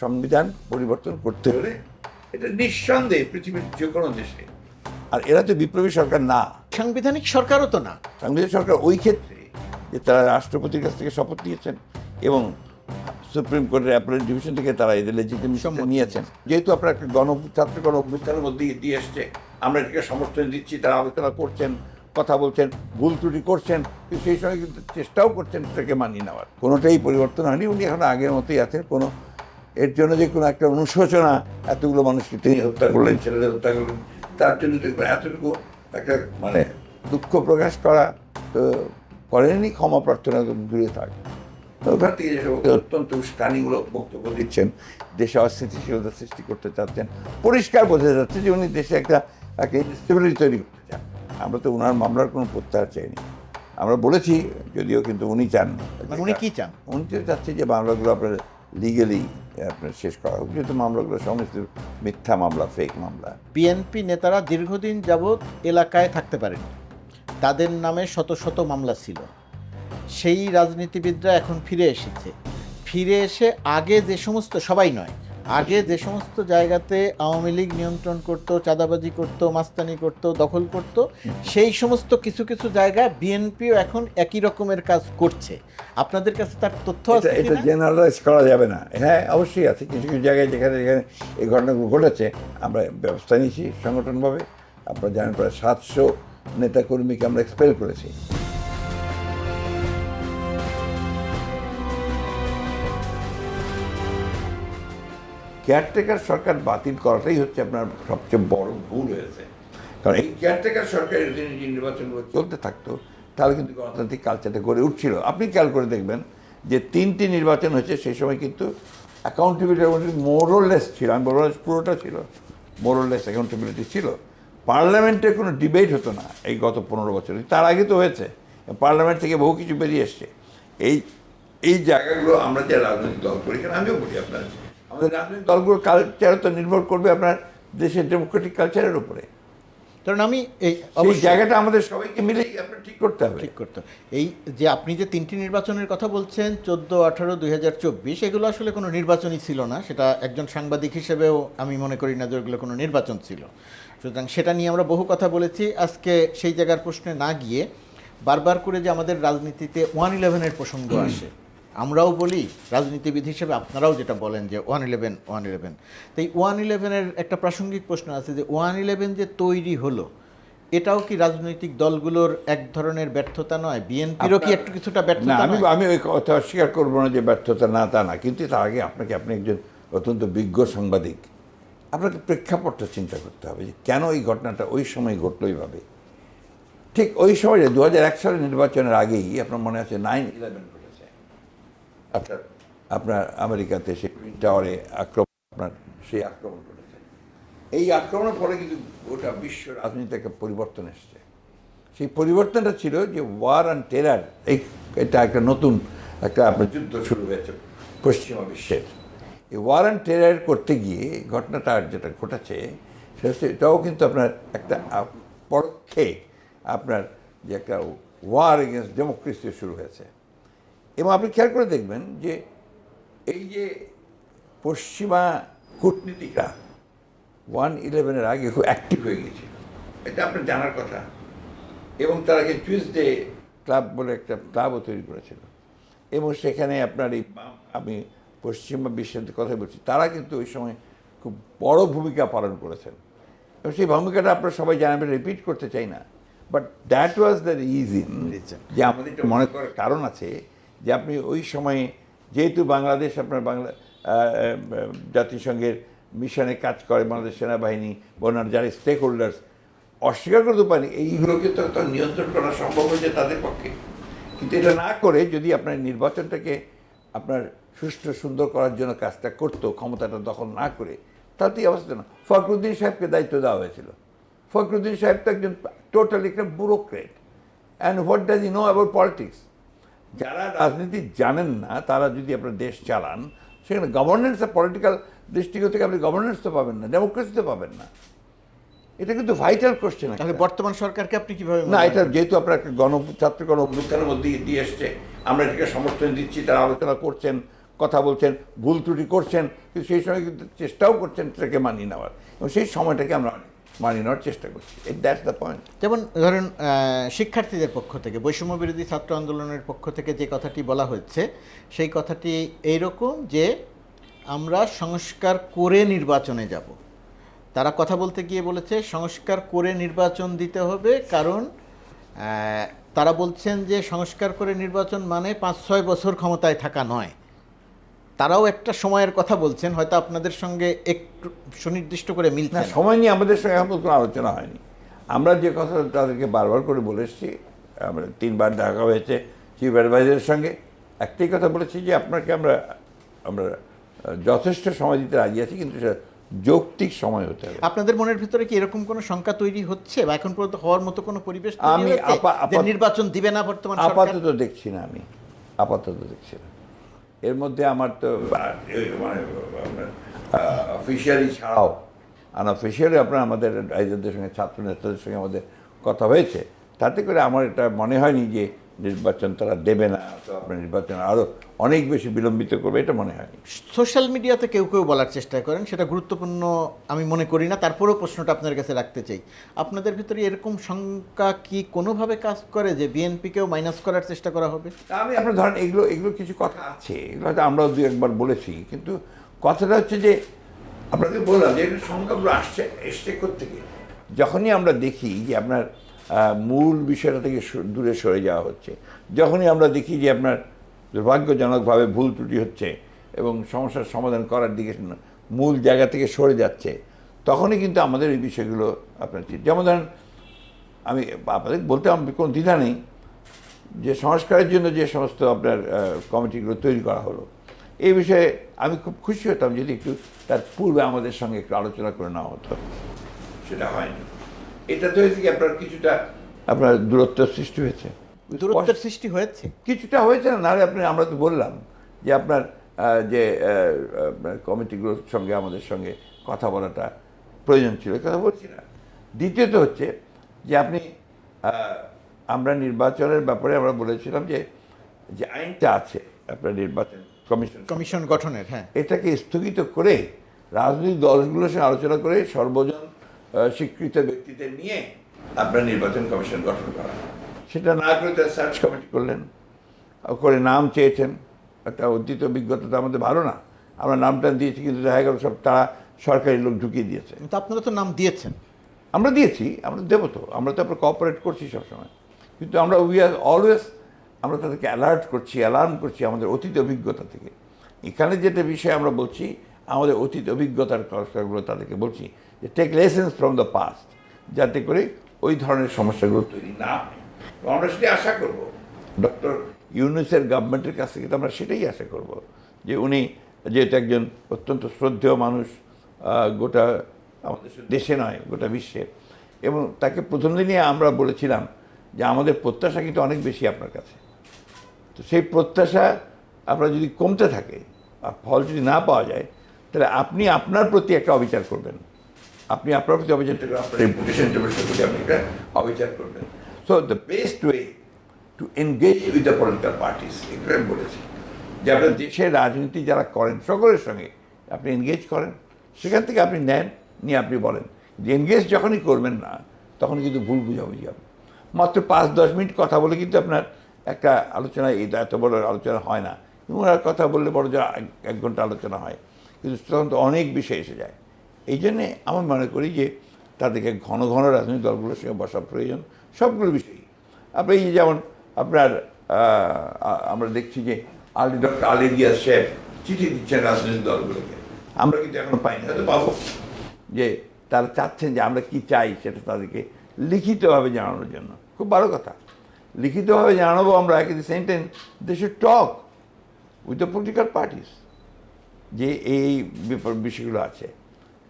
সংবিধান পরিবর্তন করতে হলে এটা নিঃসন্দেহে পৃথিবীর যে কোনো দেশে, আর এরা তো বিপ্লবী সরকার না, সাংবিধানিক সরকারও তো না। সাংবিধানিক সরকার ওই ক্ষেত্রে যে তারা রাষ্ট্রপতির কাছ থেকে শপথ নিয়েছেন এবং সুপ্রিম কোর্টের অ্যাপেলেট ডিভিশন থেকে তারা এদের লেজিটিমেসি নিয়েছেন। যেহেতু আপনার একটা ছাত্র গণ অভ্যুত্থানের মধ্যে দিয়ে এসছে, আমরা এটাকে সমর্থন দিচ্ছি, তারা আলোচনা করছেন, কথা বলছেন, ভুল ত্রুটি করছেন, কিন্তু সেই সময় কিন্তু চেষ্টাও করছেন সেটাকে মানিয়ে নেওয়ার। কোনোটাই পরিবর্তন হয়নি, উনি এখন আগের মতোই আছেন। কোনো এর জন্য যে কোনো একটা অনুশোচনা, এতগুলো মানুষকে তিনি হত্যা করলেন, ছেলেদের হত্যা করলেন, তার জন্য দেখবেন এতটুকু একটা মানে দুঃখ প্রকাশ করা তো করেননি, ক্ষমা প্রার্থনা দূরে থাকে। তো ওখান থেকে যেসব অত্যন্ত উস্কানিগুলো বক্তব্য দিচ্ছেন, দেশে অস্থিতিশীলতা সৃষ্টি করতে চাচ্ছেন, পরিষ্কার বোঝা যাচ্ছে যে উনি দেশে একটা ইনস্টেবিলিটি তৈরি করতে চান। আমরা তো ওনার মামলার কোনো প্রত্যাহার চাইনি, আমরা বলেছি যদিও, কিন্তু উনি চান। উনি কি চান? উনি তো চাচ্ছে যে মামলাগুলো আপনার লিগেলি আপনার শেষ করা হোক, যেহেতু মামলাগুলো সমস্ত মিথ্যা মামলা, ফেক মামলা। বিএনপি নেতারা দীর্ঘদিন যাবৎ এলাকায় থাকতে পারেন, তাদের নামে শত শত মামলা ছিল। সেই রাজনীতিবিদরা এখন ফিরে এসেছে। ফিরে এসে আগে যে সমস্ত, সবাই নয়, আগে যে সমস্ত জায়গাতে আওয়ামী লীগ নিয়ন্ত্রণ করতো, চাঁদাবাজি করতো, মাস্তানি করতো, দখল করতো, সেই সমস্ত কিছু কিছু জায়গায় বিএনপিও এখন একই রকমের কাজ করছে। আপনাদের কাছে তার তথ্য আছে? এটা জেনারেলাইজ করা যাবে না। হ্যাঁ, অবশ্যই আছে কিছু কিছু জায়গায় যেখানে যেখানে এই ঘটনাগুলো ঘটেছে, আমরা ব্যবস্থা নিয়েছি সংগঠনভাবে। আপনারা জানেন প্রায় 700 নেতাকর্মীকে আমরা এক্সপেল করেছি। কেয়ারটেকার সরকার বাতিল করাটাই হচ্ছে আপনার সবচেয়ে বড় ভুল হয়েছে। কারণ এই কেয়ারটেকার সরকারের যদি নির্বাচনগুলো চলতে থাকতো, তাহলে কিন্তু গণতান্ত্রিক কালচারটা গড়ে উঠছিল। আপনি খেয়াল করে দেখবেন যে 3টি নির্বাচন হয়েছে, সেই সময় কিন্তু অ্যাকাউন্টেবিলিটি মোরলেস ছিল। আমি বলবো পুরোটা ছিল, মোরলেস অ্যাকাউন্টেবিলিটি ছিল। পার্লামেন্টে কোনো ডিবেট হতো না এই গত 15 বছরে। তার আগে তো হয়েছে, পার্লামেন্ট থেকে বহু কিছু বেরিয়ে এসছে। এই জায়গাগুলো আমরা যে রাজনৈতিক দল করি, কারণ আমিও বলি আপনার, আমাদের রাজনৈতিক দলগুলোর কালচার তো নির্ভর করবে আপনার দেশের ডেমোক্রেটিক কালচারের উপরে। কারণ আমি এই জায়গাটা আমাদের সবাইকে মিলেই আপনার ঠিক করতে হবে। ঠিক করতে এই যে আপনি যে 3টি নির্বাচনের কথা বলছেন, 14, 18, 2024, এগুলো আসলে কোনো নির্বাচনই ছিল না। সেটা একজন সাংবাদিক হিসেবেও আমি মনে করি না যে ওগুলো কোনো নির্বাচন ছিল। সুতরাং সেটা নিয়ে আমরা বহু কথা বলেছি। আজকে সেই জায়গার প্রশ্নে না গিয়ে বারবার করে যে আমাদের রাজনীতিতে 111-এর প্রসঙ্গ আসে, আমরাও বলি রাজনীতিবিদ হিসেবে, আপনারাও যেটা বলেন যে 111। তো এই 111-এর একটা প্রাসঙ্গিক প্রশ্ন আছে যে 111 যে তৈরি হলো, এটাও কি রাজনৈতিক দলগুলোর এক ধরনের ব্যর্থতা নয়? বিএনপিরও কি একটু কিছুটা ব্যর্থতা? আমি ওই কথা অস্বীকার করবো না যে ব্যর্থতা না, তা না। কিন্তু তার আগে আপনি একজন অত্যন্ত বিজ্ঞ সাংবাদিক, আপনাকে প্রেক্ষাপটটা চিন্তা করতে হবে যে কেন এই ঘটনাটা ওই সময় ঘটলো এইভাবে। ঠিক ওই সময় 2001 সালের নির্বাচনের আগেই আপনার মনে আছে 9/11 ঘটেছে। আপনার আমেরিকাতে সেই টুইন টাওয়ারে সেই আক্রমণ করেছে। এই আক্রমণের ফলে কিন্তু গোটা বিশ্ব রাজনীতিতে একটা পরিবর্তন এসছে। সেই পরিবর্তনটা ছিল যে ওয়ার অ্যান্ড টেরার, এটা একটা নতুন আপনার যুদ্ধ শুরু হয়েছে পশ্চিমা বিশ্বের। এই ওয়ার অ্যান্ড টেরার করতে গিয়ে ঘটনাটা যেটা ঘটেছে, সেটা হচ্ছে এটাও কিন্তু আপনার একটা পরোক্ষে আপনার যে একটা ওয়ার এগেনস্ট ডেমোক্রেসি শুরু হয়েছে। এবং আপনি খেয়াল করে দেখবেন যে এই যে পশ্চিমা কূটনীতিকরা 1/11-এর আগে খুব অ্যাক্টিভ হয়ে গিয়েছিল, এটা আপনার জানার কথা। এবং তারা টুইসডে ক্লাব বলে একটা ক্লাবও তৈরি করেছিল, এবং সেখানে আপনার আমি পশ্চিমা বিশ্বের কথা বলছি, তারা কিন্তু ওই সময় খুব বড় ভূমিকা পালন করেছেন। এবং সেই ভূমিকাটা আপনারা সবাই জানাবেন, রিপিট করতে চাই না, but that was the reason যে আমাদের এটা মনে করার কারণ আছে যে আপনি ওই সময়ে যেহেতু বাংলাদেশ আপনার জাতিসংঘের মিশনে কাজ করে, বাংলাদেশ সেনাবাহিনী বনার যারা স্টেক হোল্ডার্স, অস্বীকার করতে পারেনি এইগুলোকে তো নিয়ন্ত্রণ করা সম্ভব হয়েছে তাদের পক্ষে। কিন্তু এটা না করে যদি আপনার নির্বাচনটাকে আপনার সুষ্ঠু সুন্দর করার জন্য কাজটা করতো, ক্ষমতাটা দখল না করে, তাহলে এই অবস্থা না। ফখরুদ্দিন সাহেবকে দায়িত্ব দেওয়া হয়েছিল। ফখরুদ্দিন সাহেব তো একজন টোটালি একটা bureaucrat, and what does he know about politics. যারা রাজনীতি জানেন না তারা যদি আপনার দেশ চালান, সেখানে গভর্নেন্স, পলিটিক্যাল দৃষ্টিকোণ থেকে আপনি গভর্নেন্স তো পাবেন না, ডেমোক্রেসি তো পাবেন না। এটা কিন্তু ভাইটাল কোশ্চেন। তাহলে বর্তমান সরকারকে আপনি কিভাবে? না, এটা যেহেতু আপনার একটা ছাত্র গণ অভ্যুত্থানের মধ্যে দিয়ে এসছে, আমরা এটাকে সমর্থন দিচ্ছি, তারা আলোচনা করছেন, কথা বলছেন, ভুল ত্রুটি করছেন, কিন্তু সেই সময় কিন্তু চেষ্টাও করছেন সেটাকে মানিয়ে নেওয়ার, এবং সেই সময়টাকে আমরা মানিয়ে নেওয়ার চেষ্টা করছি। That's the point. যেমন ধরেন শিক্ষার্থীদের পক্ষ থেকে, বৈষম্য বিরোধী ছাত্র আন্দোলনের পক্ষ থেকে যে কথাটি বলা হচ্ছে, সেই কথাটি এইরকম যে আমরা সংস্কার করে নির্বাচনে যাব। তারা কথা বলতে গিয়ে বলেছে সংস্কার করে নির্বাচন দিতে হবে, কারণ তারা বলছেন যে সংস্কার করে নির্বাচন মানে 5-6 বছর ক্ষমতায় থাকা নয়। তারাও একটা সময়ের কথা বলছেন, হয়তো আপনাদের সঙ্গে একটু সুনির্দিষ্ট করে মিলছে না, না। সময় নিয়ে আমাদের সঙ্গে এখন কোনো আলোচনা হয়নি। আমরা যে কথা তাদেরকে বারবার করে বলে এসেছি, আমরা 3বার দেখা হয়েছে চিফ অ্যাডভাইজারের সঙ্গে, একটাই কথা বলেছি যে আপনাকে আমরা যথেষ্ট সময় দিতে রাজি আছি, কিন্তু সেটা যৌক্তিক সময় হতে হবে। আপনাদের মনের ভিতরে কি এরকম কোনো শঙ্কা তৈরি হচ্ছে, বা এখন পর্যন্ত হওয়ার মতো কোনো পরিবেশ তৈরি আমি হয়েছে যে নির্বাচন দিবে না বর্তমান সরকার? আপাতত দেখছি না, আমি আপাতত দেখছি না। এর মধ্যে আমার তো মানে অফিসিয়ালি ছাড়াও আনঅফিসিয়ালি আপনার আমাদের রাইজারদের সঙ্গে, ছাত্র নেতাদের সঙ্গে আমাদের কথা হয়েছে, তাতে করে আমার এটা মনে হয়নি যে নির্বাচন তারা দেবে না, তো আপনার নির্বাচন আরও অনেক বেশি বিলম্বিত করবে, এটা মনে হয়নি। সোশ্যাল মিডিয়াতে কেউ কেউ বলার চেষ্টা করেন, সেটা গুরুত্বপূর্ণ আমি মনে করি না, তারপরেও প্রশ্নটা আপনার কাছে রাখতে চাই। আপনাদের ভিতরে এরকম শঙ্কা কি কোনোভাবে কাজ করে যে বিএনপিকেও মাইনাস করার চেষ্টা করা হবে? আমি আপনার ধরেন এগুলো কিছু কথা আছে, এগুলো হয়তো আমরাও 2-1বার বলেছি, কিন্তু কথাটা হচ্ছে যে আপনাকে বললাম যে এগুলো সংখ্যাগুলো এসছে কোত্থেকে। যখনই আমরা দেখি যে আপনার মূল বিষয়টা থেকে দূরে সরে যাওয়া হচ্ছে, যখনই আমরা দেখি যে আপনার দুর্ভাগ্যজনকভাবে ভুল ত্রুটি হচ্ছে এবং সমস্যার সমাধান করার দিকে মূল জায়গা থেকে সরে যাচ্ছে, তখনই কিন্তু আমাদের এই বিষয়গুলো আপনার, যেমন ধরেন আমি আপনাদের বলতে আমার কোনো দ্বিধা নেই যে সংস্কারের জন্য যে সমস্ত আপনার কমিটিগুলো তৈরি করা হলো, এই বিষয়ে আমি খুব খুশি হতাম যদি একটু তার পূর্বে আমাদের সঙ্গে একটু আলোচনা করে নেওয়া হতো। সেটা হয়নি। এটা তো হয়েছে কি আপনার কিছুটা আপনার দূরত্ব সৃষ্টি হয়েছে। দূরত্বের সৃষ্টি হয়েছে কিছুটা হয়েছে না, নাহলে আমরা তো বললাম যে আপনার যে কমিটিগুলোর সঙ্গে আমাদের সঙ্গে কথা বলাটা প্রয়োজন ছিল, কথা বলছি না। দ্বিতীয়ত হচ্ছে যে আপনি নির্বাচনের ব্যাপারে আমরা বলেছিলাম যে আইনটা আছে আপনার নির্বাচন কমিশন গঠনের, হ্যাঁ, এটাকে স্থগিত করে রাজনৈতিক দলগুলোর সঙ্গে আলোচনা করে সর্বজন স্বীকৃত ব্যক্তিদের নিয়ে আপনার নির্বাচন কমিশন গঠন করা। সেটা না করে তারা সার্চ কমিটি করলেন, করে নাম চেয়েছেন। একটা অতীত অভিজ্ঞতা তো আমাদের ভালো না, আমরা নামটা দিয়েছি, কিন্তু দেখা গেল সব তারা সরকারি লোক ঢুকিয়ে দিয়েছে। কিন্তু আপনারা তো নাম দিয়েছেন। আমরা দিয়েছি, আমরা দেবো তো, আমরা তো আপনার কোঅপারেট করছি সবসময়, কিন্তু আমরা উই আর অলওয়েজ আমরা তাদেরকে অ্যালার্ম করছি আমাদের অতীত অভিজ্ঞতা থেকে। এখানে যেটা বিষয় আমরা বলছি, আমাদের অতীত অভিজ্ঞতার কথাগুলো তাদেরকে বলছি যে take lessons from the past, যাতে করে ওই ধরনের সমস্যাগুলো তৈরি না হয়। আমরা সেটাই আশা করব ডক্টর ইউনূসের গভর্নমেন্টের কাছ থেকে, তো আমরা সেটাই আশা করব যে উনি যেহেতু একজন অত্যন্ত শ্রদ্ধেয় মানুষ গোটা আমাদের দেশে নয় গোটা বিশ্বে, এবং তাকে প্রথম দিনই আমরা বলেছিলাম যে আমাদের প্রত্যাশা কিন্তু অনেক বেশি আপনার কাছে। তো সেই প্রত্যাশা আপনার যদি কমতে থাকে আর ফল যদি না পাওয়া যায়, তাহলে আপনি আপনার প্রতি একটা অবিচার করবেন, আপনি আপনার প্রতি অবিচার করবেন, আপনার রেপুটেশনের প্রতি আপনি একটা অবিচার করবেন। So the best way to engage with the political parties, এগুলো আমি বলেছি যে আপনার দেশের রাজনীতি যারা করেন সকলের সঙ্গে আপনি এনগেজ করেন, সেখান থেকে আপনি নেন, নিয়ে আপনি বলেন যে এনগেজ যখনই করবেন না, তখন কিন্তু ভুল বুঝাবুঝি হবে। মাত্র 5-10 মিনিট কথা বলে কিন্তু আপনার একটা আলোচনা, এই এত বড় আলোচনা হয় না, এবং আর কথা বললে বড় যা 1 ঘন্টা আলোচনা হয়, কিন্তু তখন তো অনেক বিষয় এসে যায়। এই জন্যে আমি মনে করি যে তাদেরকে ঘন ঘন রাজনৈতিক দলগুলোর সঙ্গে বসা প্রয়োজন সবগুলো বিষয়ই। আপনি এই যেমন আপনার আমরা দেখছি যে ডক্টর আলী রিয়াজ সাহেব চিঠি দিচ্ছেন রাজনৈতিক দলগুলোকে, আমরা কিন্তু এখনো পাইনি, হয়তো পাবো, যে তারা চাচ্ছেন যে আমরা কী চাই সেটা তাদেরকে লিখিতভাবে জানানোর জন্য। খুব ভালো কথা, লিখিতভাবে জানাবো আমরা, কিন্তু same time they should talk with the political parties যে এই বিষয়গুলো আছে।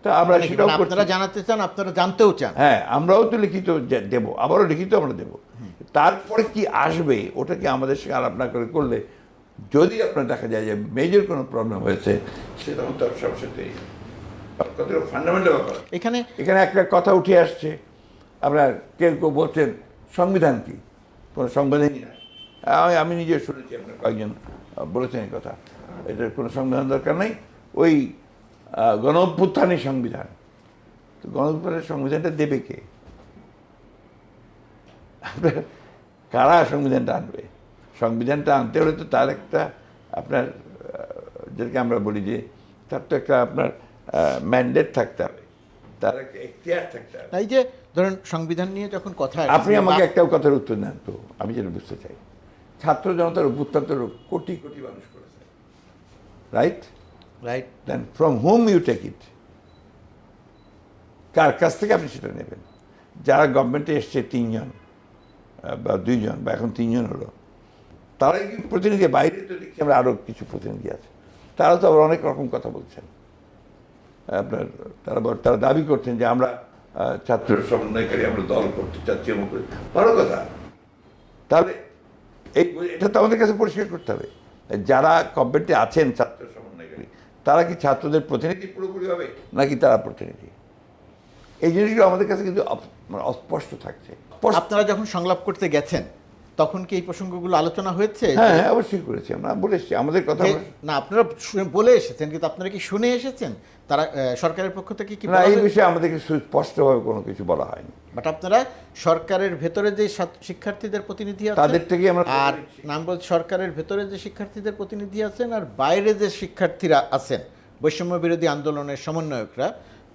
তা আমরা সেটাও আপনারা জানাতে চান, আপনারা জানতেও চান। হ্যাঁ, আমরাও তো লিখিত দেবো, আবারও লিখিত আমরা দেবো। তারপরে কি আসবে ওটাকে আমাদের সঙ্গে আলাপ না করে করলে, যদি আপনার দেখা যায় যে মেজর কোনো প্রবলেম হয়েছে, সেটা তো সবসাথে ফান্ডামেন্টাল ব্যাপার। এখানে একটা কথা উঠে আসছে, আপনার কেউ কেউ বলছেন সংবিধান কি, কোনো সংবিধানই নাই। আমি নিজে শুনেছি আপনার কয়েকজন বলেছেন এই কথা। এটার কোনো সংবিধান দরকার নেই, ওই গণ অভ্যুত্থানের সংবিধান। তো গণ অভ্যুত্থানের সংবিধানটা দেবে কে? আপনার কারা সংবিধানটা আনবে? সংবিধানটা আনতে হলে তো তার একটা আপনার যেটাকে আমরা বলি যে তার তো একটা আপনার ম্যান্ডেট থাকতে হবে, তার একটা এখতিয়ার থাকতে হবে। এই যে ধরেন সংবিধান নিয়ে যখন কথা আপনি আমাকে একটাও কথার উত্তর দেন তো, আমি যেটা বুঝতে চাই। ছাত্র জনতার অভ্যুত্থান তো কোটি কোটি মানুষ করেছে, right? Right. Then from home you take it, কার কাছ থেকে আপনি সেটা নেবেন? যারা গভর্নমেন্টে এসছে 3 জন বা 2 জন বা এখন 3 জন হলো, তারাই কি প্রতিনিধি? বাইরে তো দেখছি আমরা আরও কিছু প্রতিনিধি আছে, তারা তো আবার অনেক রকম কথা বলছেন। আপনার তারা দাবি করছেন যে আমরা ছাত্র সমন্বয়কারী, আমরা দল করতে চাচ্ছি, এমন করে ভালো কথা। তাহলে এটা তো আমাদের কাছে পরিষ্কার করতে হবে, যারা গভর্নমেন্টে আছেন ছাত্র সমন্বয়কারী, তারা কি ছাত্রদের প্রতিনিধি পুরোপুরি হবে নাকি তারা প্রতিনিধি? এই জিনিসগুলো আমাদের কাছে কিন্তু অস্পষ্ট থাকছে। আপনারা যখন সংলাপ করতে গেছেন তখন কি এই প্রসঙ্গগুলো আলোচনা হয়েছে? হ্যাঁ, অবশ্যই করেছি, আমরা বলে এসেছি আমাদের কথা। না, আপনারা বলে এসেছেন, কিন্তু আপনারা কি শুনে এসেছেন? তারা সরকারের পক্ষ থেকে কি না, এই বিষয়ে আমাদেরকে সুস্পষ্টভাবে কোনো কিছু বলা হয়নি। বাট আপনারা সরকারের ভেতরে যে শিক্ষার্থীদের প্রতিনিধি আছেন তাদের থেকে আমরা আর নাম বলছি সরকারের ভেতরে যে শিক্ষার্থীদের প্রতিনিধি আছেন আর বাইরে যে শিক্ষার্থীরা আছেন, বৈষম্য বিরোধী আন্দোলনের সমন্বয়করা,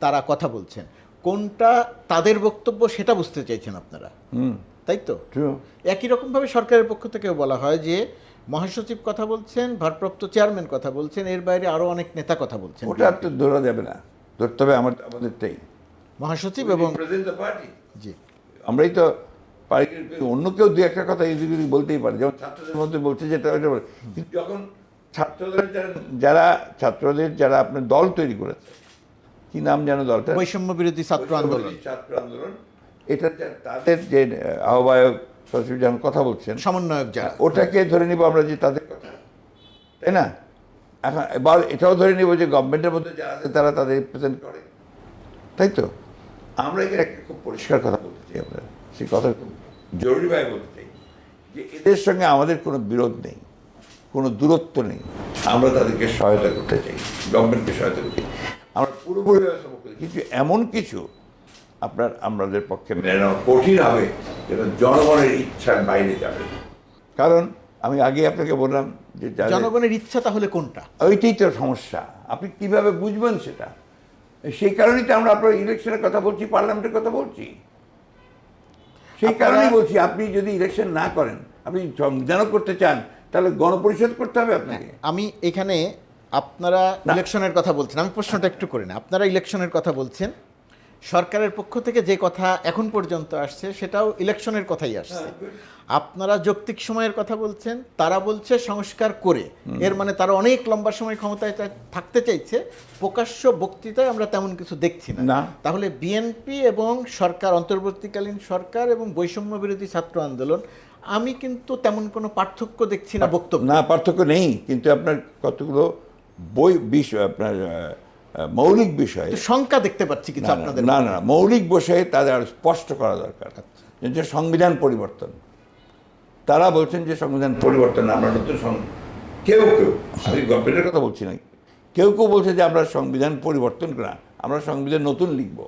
তারা কথা বলছেন, কোনটা তাদের বক্তব্য সেটা বুঝতে চাইছেন আপনারা, তাই তো? একই রকমভাবে সরকারের পক্ষ থেকেও বলা হয় যে মহাসচিব কথা বলছেন, ভারপ্রাপ্ত চেয়ারম্যান কথা বলছেন, এর বাইরে আরো অনেক নেতা কথা বলছেন। ওটা তো ধরা যাবে না, ধরতে হবে আমাদেরটাই, মহাসচিব এবং জি। আমরাই তো পারি, অন্য কেউ দু একটা কথা এদিক ওদিক বলতেই পারে, যেমন ছাত্রদের মধ্যে বলছে যেটা ওইটা বলে। কিন্তু যখন ছাত্রদের যারা আপনার দল তৈরি করেছে, কি নাম যেন দলটা? বৈষম্য বিরোধী ছাত্র আন্দোলন। এটা তাদের যে আহ্বায়ক সচিব যখন কথা বলছেন, সমন্বয়ক যারা, ওটাকে ধরে নিব আমরা যে তাদের কথা, তাই না? এখন এবার এটাও ধরে নিব যে গভর্নমেন্টের মধ্যে যারা আছে তারা তাদের রিপ্রেজেন্ট করে, তাই তো? আমরা এখানে একটা খুব পরিষ্কার কথা বলতে চাই, আমরা সেই কথা খুব জরুরিভাবে বলতে চাই যে এদের সঙ্গে আমাদের কোনো বিরোধ নেই, কোনো দূরত্ব নেই, আমরা তাদেরকে সহায়তা করতে চাই, গভর্নমেন্টকে সহায়তা করতে চাই, আমরা পুরোপুরি ব্যবস্থা করতে চাই। কিন্তু এমন কিছু আমাদের পক্ষে মেনে নেওয়া কঠিন হবে যেটা জনগণের ইচ্ছার বাইরে যাবে। কারণ আমি আগে আপনাকে বললাম যে জনগণের ইচ্ছা তাহলে কোনটা, ওইটাই তো সমস্যা। আপনি কিভাবে বুঝবেন সেটা? সেই কারণেই তো আমরা আপনার ইলেকশনের কথা বলছি, পার্লামেন্টের কথা বলছি। সেই কারণেই বলছি, আপনি যদি ইলেকশন না করেন, আপনি সংবিধানও করতে চান, তাহলে গণপরিষদ করতে হবে আপনাকে। আমি এখানে আপনারা ইলেকশনের কথা বলছেন, আমি প্রশ্নটা একটু করি না। আপনারা ইলেকশনের কথা বলছেন, সরকারের পক্ষ থেকে যে কথা এখন পর্যন্ত আসছে সেটাও ইলেকশনের কথাই আসছে। আপনারা যৌক্তিক সময়ের কথা বলছেন, তারা বলছে সংস্কার করে, এর মানে তারা অনেক লম্বা সময় ক্ষমতায় থাকতে চাইছে। প্রকাশ্য বক্তৃতায় আমরা তেমন কিছু দেখছি না। তাহলে বিএনপি এবং সরকার, অন্তর্বর্তীকালীন সরকার এবং বৈষম্য বিরোধী ছাত্র আন্দোলন, আমি কিন্তু তেমন কোনো পার্থক্য দেখছি না বক্তব্য। না, পার্থক্য নেই, কিন্তু আপনার কতগুলো বিষয়, আপনার মৌলিক বিষয় শঙ্কা দেখতে পাচ্ছি কিছু আপনাদের। না, মৌলিক বিষয়ে তাদের স্পষ্ট করা দরকার, যে সংবিধান পরিবর্তন। তারা বলছেন যে সংবিধান পরিবর্তন, আমরা নতুন কেউ আমি গভর্নমেন্টের কথা বলছি না, কেউ বলছে যে আমরা সংবিধান পরিবর্তন না, আমরা সংবিধান নতুন লিখব।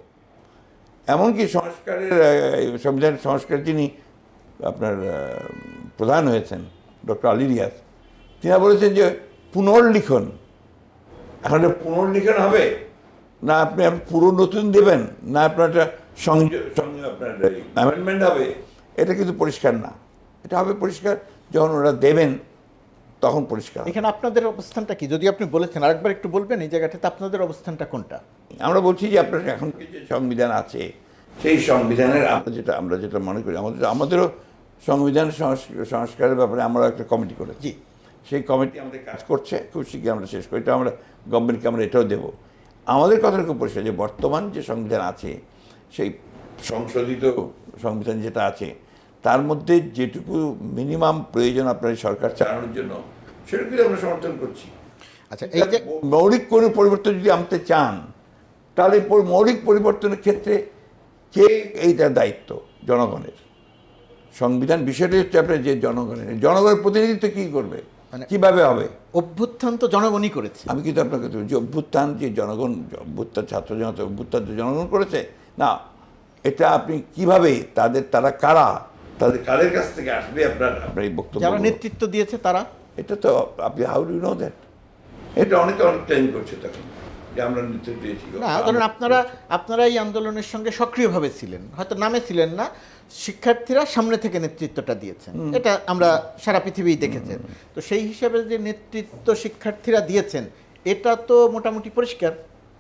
এমনকি সংবিধান সংস্কার যিনি আপনার প্রধান হয়েছেন, ডক্টর আলী রিয়াজ, তিনি বলেছেন যে পুনর্লিখন। এখন পুনর্লিখন হবে না, আপনি পুরো নতুন দেবেন না, আপনার একটা আপনার অ্যামেন্ডমেন্ট হবে, এটা কিন্তু পরিষ্কার না। এটা হবে পরিষ্কার যখন ওরা দেবেন, তখন পরিষ্কার। এখানে আপনাদের অবস্থানটা কি, যদি আপনি বলেছেন আরেকবার একটু বলবেন এই জায়গাটাতে আপনাদের অবস্থানটা কোনটা? আমরা বলছি যে আপনার এখন যে সংবিধান আছে, সেই সংবিধানের আমরা যেটা মনে করি, আমাদেরও সংবিধান সংস্কারের ব্যাপারে আমরা একটা কমিটি করেছি। সেই কমিটি আমাদের কাজ করছে, খুব শীঘ্রই আমরা শেষ করি। এটা আমরা গভর্নমেন্টকে আমরা এটাও দেবো। আমাদের কথা খুব পরিষ্কার যে বর্তমান যে সংবিধান আছে, সেই সংশোধিত সংবিধান যেটা আছে, তার মধ্যে যেটুকু মিনিমাম প্রয়োজন আপনার সরকার চালানোর জন্য, সেটুকু আমরা সমর্থন করছি। আচ্ছা, এই যে মৌলিক কোনো পরিবর্তন যদি আনতে চান, তাহলে মৌলিক পরিবর্তনের ক্ষেত্রে কে এইটার দায়িত্ব? জনগণের। সংবিধান বিষয়টি হচ্ছে আপনার যে জনগণের প্রতিনিধিত্ব কী করবে? মানে কিভাবে হবে? অভ্যুত্থান তো জনগণই করেছে। আমি কিন্তু আপনাকে বলছি, অভ্যুত্থান যে জনগণ, অভ্যুত্থান ছাত্র জনতা অভ্যুত্থান তো জনগণ করেছে না। এটা আপনি কিভাবে, তারা কারা, তাদের কাদের কাছ থেকে আসবে আপনার এই বক্তব্য? যারা নেতৃত্ব দিয়েছে তারা। এটা তো আপনি হাউ ডু নো দ্যাট? এটা অনেকে অনেক ক্লেম করছে তখন যে আমরা নেতৃত্ব দিয়েছি। না, ধরুন আপনারা এই আন্দোলনের সঙ্গে সক্রিয়ভাবে ছিলেন, হয়তো নামে ছিলেন না, শিক্ষার্থীরা সামনে থেকে নেতৃত্বটা দিয়েছেন, এটা আমরা সারা পৃথিবী দেখেছেন। তো সেই হিসাবে যে নেতৃত্ব শিক্ষার্থীরা দিয়েছেন, এটা তো মোটামুটি পরিষ্কার।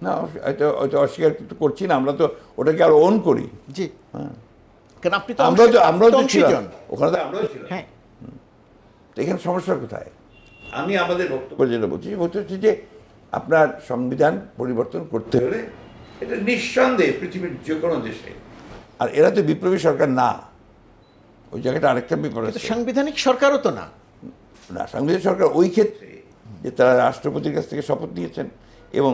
না, এটা অস্বীকার করছি না, আমরা তো ওটাকে আরো অন করি। জি, হ্যাঁ, কারণ আপনি তো আমরাও তো ছিলাম অংশীজন। ওখানে, তো আমরাও ছিলাম। হ্যাঁ, তো এখানে সমস্যা কোথায়? আমি আমাদের বক্তব্য যেটা বলছি হচ্ছে যে আপনার সংবিধান পরিবর্তন করতে হলে এটা নিঃসন্দেহে পৃথিবীর যে কোনো দেশে, আর এরা তো বিপ্লবী সরকার না, ওই জায়গাটা আরেকটা ব্যাপার কিন্তু আছে। সাংবিধানিক সরকারও তো না। না, সাংবিধানিক সরকার ওই ক্ষেত্রে যে তারা রাষ্ট্রপতির কাছ থেকে শপথ নিয়েছেন এবং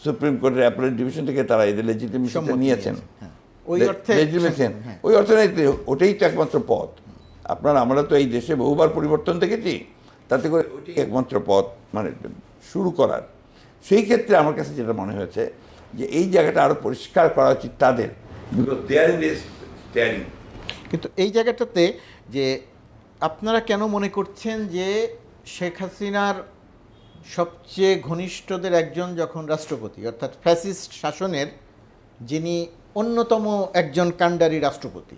সুপ্রিম কোর্টের অ্যাপেলেট ডিভিশন থেকে তারা এদের লেজিটিমেসিটা সম্মতি নিয়েছেন। হ্যাঁ, ওই অর্থে লেজিটিমেশন, হ্যাঁ। ওই অর্থনীতি, ওটাই তো একমাত্র পথ। আমরা তো এই দেশে বহুবার পরিবর্তন দেখেছি, তাতে করে ওইটাই একমাত্র পথ মানে শুরু করার। সেই ক্ষেত্রে আমার কাছে যেটা মনে হয়েছে যে এই জায়গাটা আরো পরিষ্কার করা উচিত তাদের, because they are in this steering. কিন্তু এই জায়গাটাতে যে আপনারা কেন মনে করছেন যে শেখ হাসিনার সবচেয়ে ঘনিষ্ঠদের একজন যখন রাষ্ট্রপতি, অর্থাৎ ফ্যাসিস্ট শাসনের যিনি অন্যতম একজন কাণ্ডারি রাষ্ট্রপতি,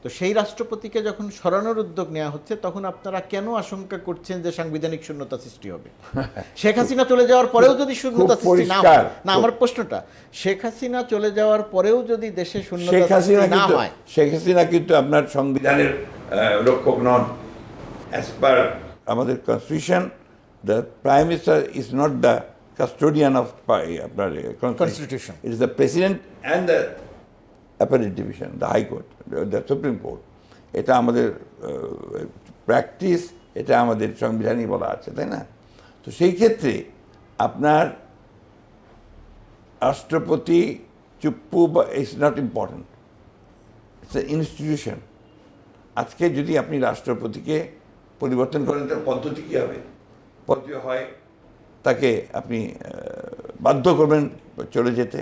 তো সেই রাষ্ট্রপতিকে যখন সরানোর উদ্যোগ নেওয়া হচ্ছে, তখন আপনারা কেন আশঙ্কা করছেন যে সাংবিধানিক শূন্যতা সৃষ্টি হবে? শেখ হাসিনা চলে যাওয়ার পরেও যদি শূন্যতা সৃষ্টি না হয়, না, আমার প্রশ্নটা, শেখ হাসিনা চলে যাওয়ার পরেও যদি দেশে শূন্যতা সৃষ্টি না হয়। শেখ হাসিনা কিন্তু আপনার সংবিধানের রক্ষক নন। অ্যাজ পার আমাদের constitution, the prime minister is not the custodian of আপনার constitution. It is the president and the appellate division, the high court, the supreme court. এটা আমাদের প্র্যাকটিস, এটা আমাদের সংবিধানই বলা আছে, তাই না? তো সেই ক্ষেত্রে আপনার রাষ্ট্রপতি চুপ্পু বা it's not important, it's a institution. আজকে যদি আপনি রাষ্ট্রপতিকে পরিবর্তন করেন, তার পদ্ধতি কী হবে? পদ্ধতি হয় তাকে আপনি বাধ্য করবেন চলে যেতে,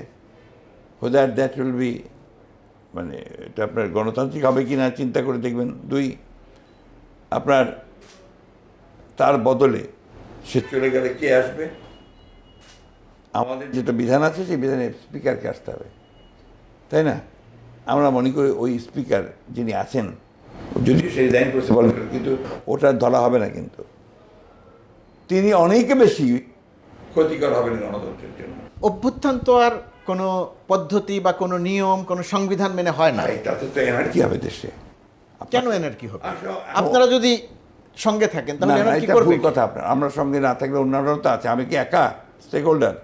হোদার দ্যাট উইল বি, মানে এটা আপনার গণতান্ত্রিক হবে কি না চিন্তা করে দেখবেন। দুই, আপনার তার বদলে সে চলে গেলে কে আসবে? আমাদের যেটা বিধান আছে সেই বিধানে স্পিকারকে আসতে হবে, তাই না? আমরা মনে করি ওই স্পিকার যিনি আছেন, যদিও সে রিজাইন করতে বলেন, কিন্তু ওটা ধরা হবে না, কিন্তু তিনি অনেক বেশি ক্ষতিকর হবেন গণতন্ত্রের জন্য। অভ্যুত্থান তো আর কোনো পদ্ধতি বা কোনো নিয়ম, কোনো সংবিধান মেনে হয় না। তাতে তো এনার্জি হবে দেশে। কেন এনার্কি হবে? আপনারা যদি সঙ্গে থাকেন তাহলে এনার্কি করবে ভুল কথা আপনার। আমরা সঙ্গে না থাকলে অন্যান্যরা তো আছে, আমি কি একা stakeholder?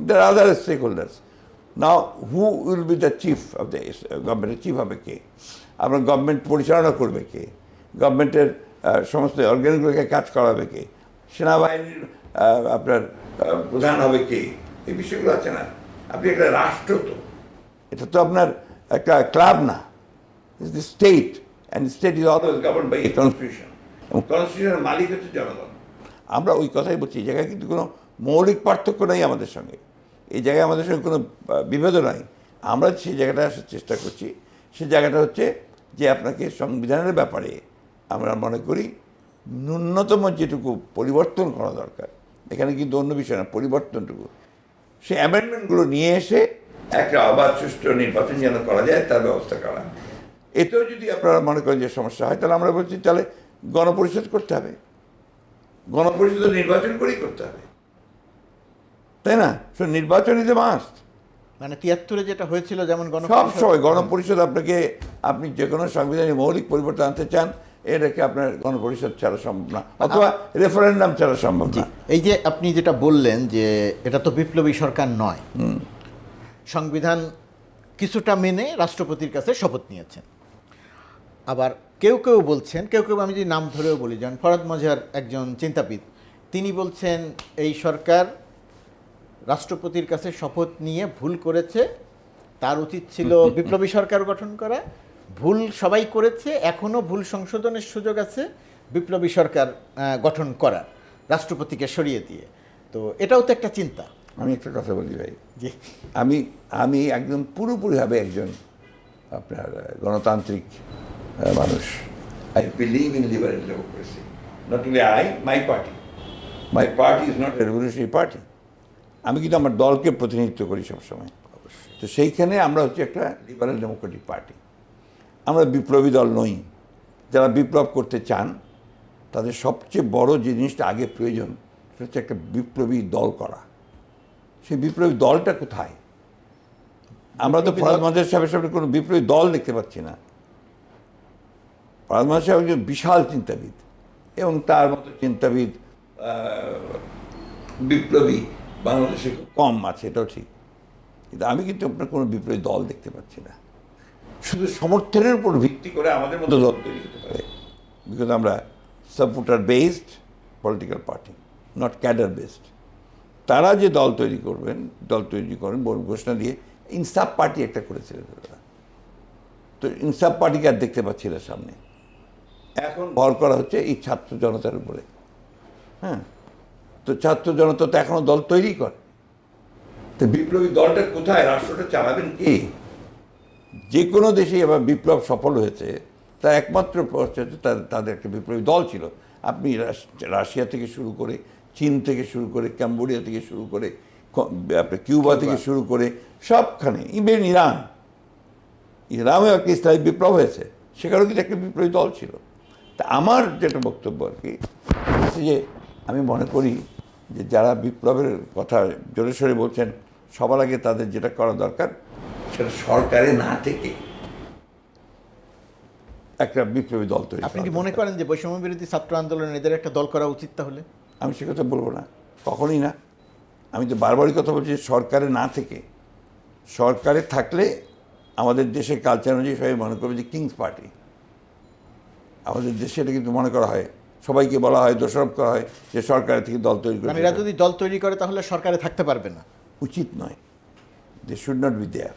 There are other stakeholders. Now who will be the chief of the গভর্নমেন্টের চিফ হবে কে? আপনার গভর্নমেন্ট পরিচালনা করবে কে? গভর্নমেন্টের সমস্ত অর্গানগুলোকে কাজ করাবে কে? সেনাবাহিনীর আপনার প্রধান হবে কে? এই বিষয়গুলো আছে না। আপনি একটা রাষ্ট্র, তো এটা তো আপনার একটা ক্লাব না, it's the state, and state is always governed by a constitution, এবং কনস্টিটিউশনের মালিক হচ্ছে জনগণ। আমরা ওই কথাই বলছি, এই জায়গায় কিন্তু কোনো মৌলিক পার্থক্য নাই আমাদের সঙ্গে, এই জায়গায় আমাদের সঙ্গে কোনো বিভেদও নাই। আমরা সেই জায়গাটা আসার চেষ্টা করছি, সেই জায়গাটা হচ্ছে যে আপনাকে সংবিধানের ব্যাপারে আমরা মনে করি ন্যূনতম যেটুকু পরিবর্তন করা দরকার, এখানে কিন্তু অন্য বিষয় না, পরিবর্তনটুকু, সেই অ্যামেন্ডমেন্টগুলো নিয়ে এসে একটা অবাধ সুষ্ঠু নির্বাচন যেন করা যায় তার ব্যবস্থা করা। এতেও যদি আপনারা মনে করেন যে সমস্যা হয়, তাহলে আমরা বলছি তাহলে গণপরিষদ করতে হবে, গণপরিষদ নির্বাচন করেই করতে হবে, তাই না? নির্বাচন ইজ এ মাস্ট। মানে 73-এ যেটা হয়েছিল, যেমন সব সময় গণপরিষদ আপনাকে, আপনি যে কোনো সাংবিধানিক মৌলিক পরিবর্তন আনতে চান, এটাকে আপনার গণপরিষদ ছাড়া সম্ভব না, অথবা রেফারেন্ডাম ছাড়া সম্ভব না। এই যে আপনি যেটা বললেন যে এটা তো বিপ্লবী সরকার নয়, সংবিধান কিছুটা মেনে রাষ্ট্রপতির কাছে শপথ নিয়েছেন। আবার কেউ কেউ বলছেন, কেউ আমি যদি নাম ধরেও বলি, যেমন ফরহাদ মজহার একজন চিন্তাবিদ, তিনি বলছেন এই সরকার রাষ্ট্রপতির কাছে শপথ নিয়ে ভুল করেছে, তার উচিত ছিল বিপ্লবী সরকার গঠন করা, ভুল সবাই করেছে, এখনও ভুল সংশোধনের সুযোগ আছে, বিপ্লবী সরকার গঠন করার, রাষ্ট্রপতিকে সরিয়ে দিয়ে। তো এটাও তো একটা চিন্তা। আমি একটা কথা বলি ভাই, জি, আমি একদম পুরোপুরিভাবে একজন আপনার গণতান্ত্রিক মানুষ। I believe in liberal democracy, not only my party is not a revolutionary party. আমি কিন্তু আমার দলকে প্রতিনিধিত্ব করি সবসময়। তো সেইখানে আমরা হচ্ছে একটা লিবারেল ডেমোক্রেটিক পার্টি। আমরা বিপ্লবী দল নই। যারা বিপ্লব করতে চান তাদের সবচেয়ে বড় যে জিনিসটা আগে প্রয়োজন সেটা হচ্ছে একটা বিপ্লবী দল করা। সেই বিপ্লবী দলটা কোথায়? আমরা তো ফরাদ মাজার সাহেবের সামনে কোনো বিপ্লবী দল দেখতে পাচ্ছি না। ফরাদ মাজার সাহেব একজন বিশাল চিন্তাবিদ, এবং তার মতো চিন্তাবিদ বিপ্লবী বাংলাদেশে খুব কম আছে, এটাও ঠিক। কিন্তু আমি কিন্তু আপনার কোনো বিপ্লবী দল দেখতে পাচ্ছি না। শুধু সমর্থনের উপর ভিত্তি করে আমাদের মতো দল তৈরি হতে পারে, বিকজ আমরা supporter based political party, not cadre based. তারা যে দল তৈরি করেন ঘোষণা দিয়ে ইনসাফ পার্টি একটা করেছিলেন তারা। তো ইনসাফ পার্টিকে আর দেখতে পাচ্ছি না সামনে। এখন ভর করা হচ্ছে এই ছাত্র জনতার উপরে। হ্যাঁ, তো ছাত্র জনতা তো এখনো দল তৈরি করে। তো বিপ্লবী দলটা কোথায়? রাষ্ট্রটা চালাবেন কে? যে কোনো দেশেই আবার বিপ্লব সফল হয়েছে তার একমাত্র তাদের একটা বিপ্লবী দল ছিল। আপনি রাশিয়া থেকে শুরু করে, চীন থেকে শুরু করে, ক্যাম্বোডিয়া থেকে শুরু করে, আপনার কিউবা থেকে শুরু করে সবখানে, ইভেন ইরানেও একটা ইসলামিক বিপ্লব হয়েছে, সেখানেও কিন্তু একটা বিপ্লবী দল ছিল। তা আমার যেটা বক্তব্য আর কি, যে আমি মনে করি যে যারা বিপ্লবের কথা জোরে সোরে বলছেন, সবার আগে তাদের যেটা করা দরকার সেটা সরকারে না থেকে একটা বিপ্লবী দল তৈরি। আপনি কি মনে করেন যে বৈষম্য বিরোধী ছাত্র আন্দোলন এদের একটা দল করা উচিত? তাহলে আমি সে কথা বলবো না, কখনোই না। আমি তো বারবারই কথা বলছি, সরকারে না থেকে। সরকারে থাকলে আমাদের দেশের কালচার অনুযায়ী সবাই মনে করবে যে কিংস পার্টি। আমাদের দেশে এটা কিন্তু মনে করা হয়, সবাইকে বলা হয়, দোষারোপ করা হয় যে সরকারের থেকে দল তৈরি করে। এরা যদি দল তৈরি করে তাহলে সরকারে থাকতে পারবে না, উচিত নয়। They should not be there.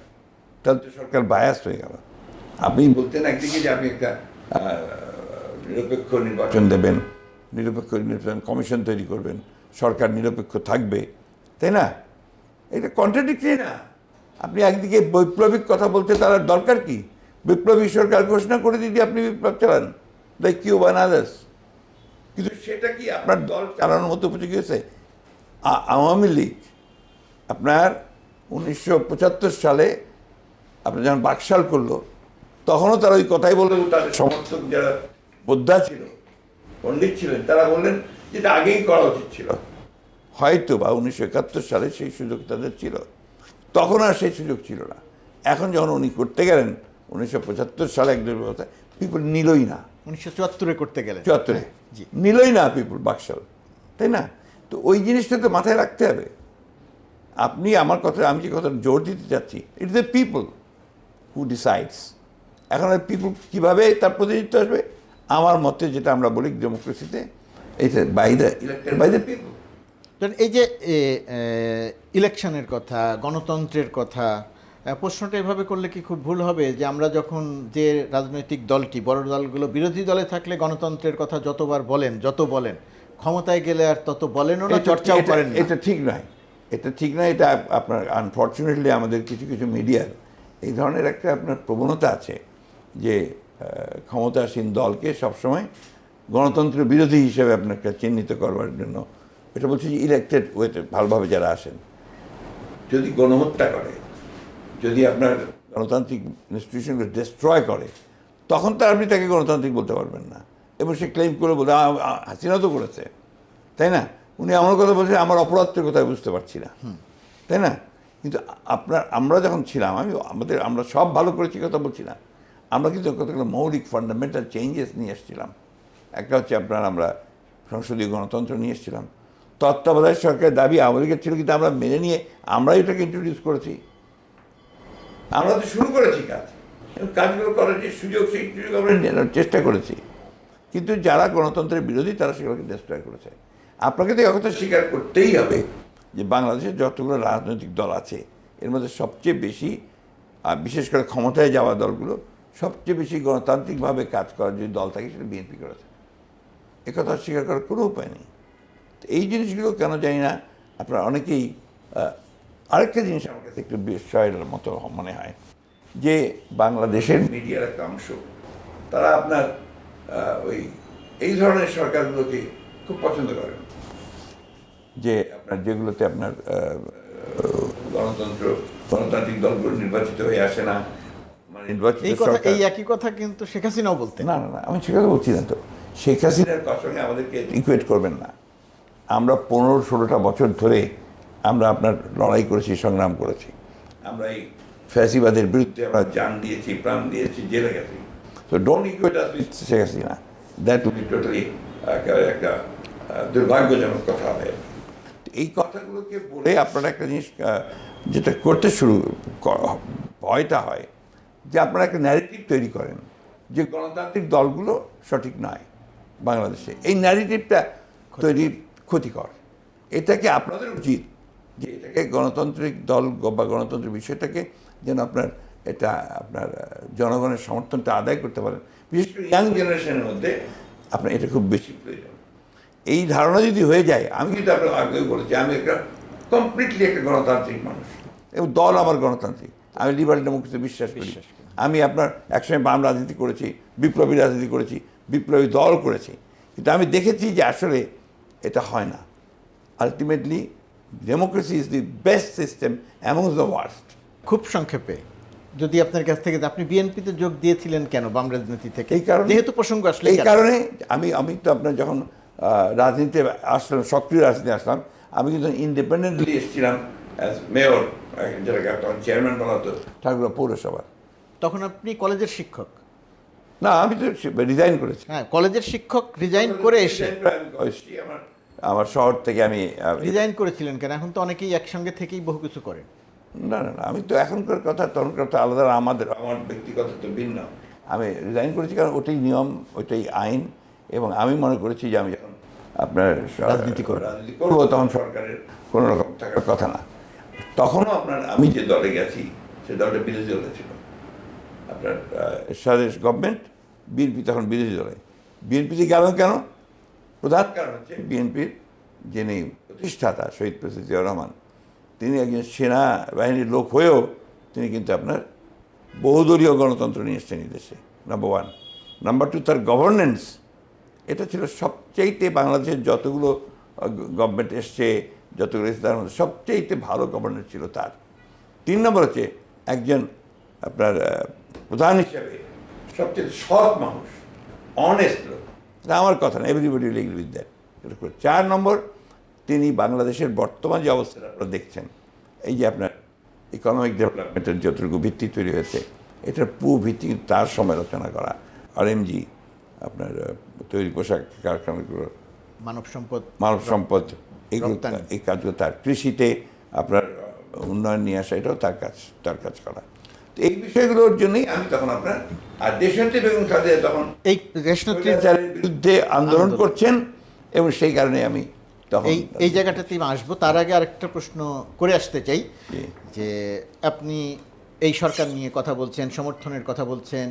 তাহলে তো সরকার বায়াস হয়ে গেল। আপনি বলতেন একদিকে যে আপনি একটা নিরপেক্ষ নির্বাচন দেবেন, নিরপেক্ষ নির্বাচন কমিশন তৈরি করবেন, সরকার নিরপেক্ষ থাকবে, তাই না? এটা কন্ট্রাডিক্টরি না? আপনি একদিকে বৈপ্লবিক কথা বলতে তার দরকার কি? বিপ্লবী সরকার ঘোষণা করে দিদি আপনি বিপ্লব চালান, লাইক কিউবা and others। কিন্তু সেটা কি আপনার দল চালানোর মতো উপযোগী হয়েছে? আওয়ামী লীগ আপনার 1975 সালে আপনার যখন বাকশাল করলো, তখনও তারা ওই কথাই বললেন। তাদের সমর্থক যারা বোদ্ধা ছিল, পণ্ডিত ছিলেন, তারা বললেন যেটা আগেই করা উচিত ছিল। হয়তো বা 1971 সালে সেই সুযোগ তাদের ছিল, তখন আর সেই সুযোগ ছিল না। এখন যখন উনি করতে গেলেন 1975 সালে একজন কথা, পিপল নিলই না। 1974 করতে গেলে 74 নিলই না পিপল বাকশাল, তাই না? তো ওই জিনিসটা তো মাথায় রাখতে হবে। আপনি আমার কথা, আমি যে কথা জোর দিতে চাচ্ছি, it's the people who decides. এখন আর পিপল কীভাবে তার প্রতিনিধিত্ব আসবে? আমার মতে যেটা আমরা বলি ডেমোক্রেসিতে, এইটা by the elected by the people. এই যে ইলেকশনের কথা, গণতন্ত্রের কথা, প্রশ্নটা এভাবে করলে কি খুব ভুল হবে যে আমরা যখন যে রাজনৈতিক দলটি, বড় দলগুলো বিরোধী দলে থাকলে গণতন্ত্রের কথা যতবার বলেন, যত বলেন, ক্ষমতায় গেলে আর তত বলেনও না, চর্চাও করেন না? এটা ঠিক নয়, এটা ঠিক নয়। এটা আপনার আনফর্চুনেটলি আমাদের কিছু কিছু মিডিয়ার এই ধরনের একটা আপনার প্রবণতা আছে যে ক্ষমতাসীন দলকে সবসময় গণতন্ত্র বিরোধী হিসেবে আপনাকে চিহ্নিত করবার জন্য। এটা বলছি যে ইলেক্টেড ওয়েতে ভালোভাবে যারা আসেন, যদি গণহত্যা করে, যদি আপনার গণতান্ত্রিক ইনস্টিটিউশনকে ডিস্ট্রয় করে, তখন তো আপনি তাকে গণতান্ত্রিক বলতে পারবেন না। এবং সে ক্লেম করে বলতে, হাসিনা তো করেছে, তাই না? উনি এমন কথা বলছে, আমার অপরাধের কথা বুঝতে পারছি না, তাই না? কিন্তু আমরা যখন ছিলাম, আমরা সব ভালো করেছি কথা বলছি না, আমরা কিন্তু কতগুলো মৌলিক ফান্ডামেন্টাল চেঞ্জেস নিয়ে এসেছিলাম। একটা হচ্ছে আমরা সংসদীয় গণতন্ত্র নিয়ে এসেছিলাম। তত্ত্বাবধায়ক সরকারের দাবি আমেরিকার ছিল, কিন্তু আমরা মেনে নিয়ে আমরা এটাকে ইন্ট্রোডিউস করেছি। আমরা তো শুরু করেছি কাজগুলো করার যে সুযোগ, সেই সুযোগ আমরা নেওয়ার চেষ্টা করেছি। কিন্তু যারা গণতন্ত্রের বিরোধী তারা সেগুলোকে ডিস্ট্রয় করেছে। আপনাকে তো একথা স্বীকার করতেই হবে যে বাংলাদেশের যতগুলো রাজনৈতিক দল আছে, এর মধ্যে সবচেয়ে বেশি, বিশেষ করে ক্ষমতায় যাওয়া দলগুলো, সবচেয়ে বেশি গণতান্ত্রিকভাবে কাজ করার যদি দল থাকে সেটা বিএনপি করেছে। একথা স্বীকার করার কোনো উপায় নেই। তো এই জিনিসগুলো কেন জানি না আপনারা অনেকেই আরেকটা জিনিস আমার কাছে একটু বিস্ময়ের মতো মনে হয় যে বাংলাদেশের মিডিয়ার একটা অংশ তারা আপনার ওই এই ধরনের সরকারগুলোকে খুব পছন্দ করেন, যে আপনার যেগুলোতে আপনার গণতান্ত্রিক দলগুলো নির্বাচিত হয়ে আসে না, মানে নির্বাচিত সরকার। এই একই কথা কিন্তু শেখ হাসিনাও বলতেন। না না না, আমি সে কথা বলছি না তো। শেখ হাসিনার সঙ্গে আমাদেরকে ইকুয়েট করবেন না। আমরা 15-16টা বছর ধরে আমরা আপনার লড়াই করেছি, সংগ্রাম করেছি। আমরা এই ফ্যাসিবাদের বিরুদ্ধে আমরা জান দিয়েছি, প্রাণ দিয়েছি, জেলে গেছি। তো don't equate us with Sheikh Hasina, that will be totally একটা দুর্ভাগ্যজনক কথা হবে। এই কথাগুলোকে বলে আপনারা একটা জিনিস যেটা করতে ভয়টা হয় যে আপনারা একটা ন্যারেটিভ তৈরি করেন যে গণতান্ত্রিক দলগুলো সঠিক নয় বাংলাদেশে। এই ন্যারেটিভটা তৈরি ক্ষতিকর। এটাকে আপনাদের উচিত যে এটাকে গণতান্ত্রিক দল বা গণতন্ত্রের বিষয়টাকে যেন আপনার জনগণের সমর্থনটা আদায় করতে পারেন, বিশেষ করে ইয়াং জেনারেশনের মধ্যে আপনার এটা খুব বেশি প্রয়োজন। এই ধারণা যদি হয়ে যায়, আমি কিন্তু আপনার আগেও বলেছি আমি একটা কমপ্লিটলি একটা গণতান্ত্রিক মানুষ এবং দল আমার গণতান্ত্রিক। আমি লিবারেল ডেমোক্রেসিতে বিশ্বাস করি। আমি আপনার একসময় বাম রাজনীতি করেছি, বিপ্লবী রাজনীতি করেছি, বিপ্লবী দল করেছি, কিন্তু আমি দেখেছি যে আসলে এটা হয় না। Ultimately democracy is the best system amongst the worst. খুব সংক্ষেপে যদি আপনার কাছ থেকে, আপনি বিএনপিতে যোগ দিয়েছিলেন কেন বাম রাজনীতি থেকে? এই কারণে, যেহেতু প্রসঙ্গ আসলে এই কারণে আমি তো আপনার যখন রাজনীতিতে আসলাম, সক্রিয় রাজনীতি আসলাম, আমি কিন্তু ইন্ডিপেন্ডেন্টলি এসেছিলাম অ্যাজ মেয়র, যেটাকে তখন চেয়ারম্যান বলা হতো ঠাকুরা পৌরসভা। তখন আপনি কলেজের শিক্ষক? না, আমি তো রিজাইন করেছি। হ্যাঁ, কলেজের শিক্ষক রিজাইন করে এসে আমার শহর থেকে আমি রিজাইন করেছিলেন কেন? এখন তো অনেকেই একসঙ্গে থেকেই বহু কিছু করেন। না না না, আমি তো এখনকার কথা তখনকার কথা আলাদা, আমার ব্যক্তিগত তো ভিন্ন। আমি রিজাইন করেছি কারণ ওটাই নিয়ম, ওইটাই আইন, এবং আমি মনে করেছি যে আমি যখন আপনার রাজনীতি করবো তখন সরকারের কোনো রকম থাকার কথা না। তখনও আপনার আমি যে দলে গেছি সে দলটা বিরোধী দলে ছিল। আপনার এরশাদের গভর্নমেন্ট, বিএনপি তখন বিরোধী দলে। বিএনপিতে গেল কেন? প্রধান কারণ হচ্ছে বিএনপির যিনি প্রতিষ্ঠাতা শহীদ প্রেসিডেন্ট জিয়াউর রহমান, তিনি একজন সেনা বাহিনীর লোক হয়েও তিনি কিন্তু আপনার বহুদলীয় গণতন্ত্র নিয়ে এসছেন এই দেশে, নাম্বার 1। নাম্বার 2, তার গভর্নেন্স, এটা ছিল সবচাইতে বাংলাদেশের যতগুলো গভর্নমেন্ট এসছে, যতগুলো এসছে তার মধ্যে সবচাইতে ভালো গভর্নেন্স ছিল তার। 3 নম্বর হচ্ছে একজন আপনার প্রধান হিসাবে সবচেয়ে সৎ মানুষ, অনেস্ট লোক। আমার কথা না, everybody will agree with that. 4 নম্বর, তিনি বাংলাদেশের বর্তমান যে অবস্থাটা আপনারা দেখছেন, এই যে আপনার ইকোনমিক ডেভেলপমেন্টের যতটুকু ভিত্তি তৈরি হয়েছে, এটার ভিত্তি তার সমালোচনা করা। আরএমজি আপনার তৈরি পোশাক কারখানাগুলো, মানব সম্পদ এইগুলো, এই কাজগুলো তার। কৃষিতে আপনার উন্নয়ন নিয়ে আসা, এটাও তার কাজ করা। তো এই বিষয়গুলোর জন্যই আমি তখন আপনার আর দেশনেত্রী বেগম খালেদা তখন এই দেশনেত্রীর বিরুদ্ধে আন্দোলন করছেন, এবং সেই কারণে আমি তখন এই জায়গাটাতে আসবো। তার আগে আরেকটা প্রশ্ন করে আসতে চাই যে আপনি এই সরকার নিয়ে কথা বলছেন, সমর্থনের কথা বলছেন।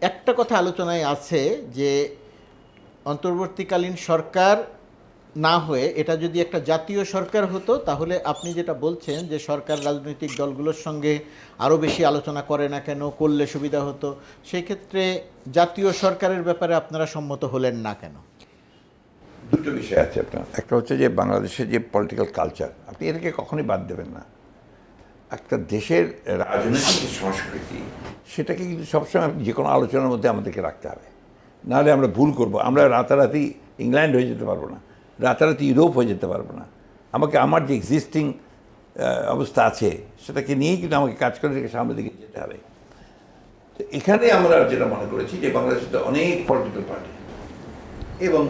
একটা কথা আলোচনায় আছে যে অন্তর্বর্তীকালীন সরকার না হয়ে এটা যদি একটা জাতীয় সরকার হতো, তাহলে আপনি যেটা বলছেন যে সরকার রাজনৈতিক দলগুলোর সঙ্গে আরও বেশি আলোচনা করে না কেন, করলে সুবিধা হতো। সেই ক্ষেত্রে জাতীয় সরকারের ব্যাপারে আপনারা সম্মত হলেন না কেন? দুটো বিষয় আছে আপনার। একটা হচ্ছে যে বাংলাদেশের যে পলিটিক্যাল কালচার, আপনি এটাকে কখনোই বাদ দেবেন না। একটা দেশের রাজনৈতিক যে সংস্কৃতি, সেটাকে কিন্তু সবসময় যে কোনো আলোচনার মধ্যে আমাদেরকে রাখতে হবে, নাহলে আমরা ভুল করব। আমরা রাতারাতি ইংল্যান্ড হয়ে যেতে পারবো না, রাতারাতি ইউরোপ হয়ে যেতে পারবো না। আমাকে আমার যে এক্সিস্টিং অবস্থা আছে সেটাকে নিয়েই কিন্তু আমাকে কাজ করে রেখে সামনের দিকে যেতে হবে। তো এখানে আমরা যেটা মনে করেছি যে বাংলাদেশে তো অনেক পলিটিক্যাল পার্টি, এবং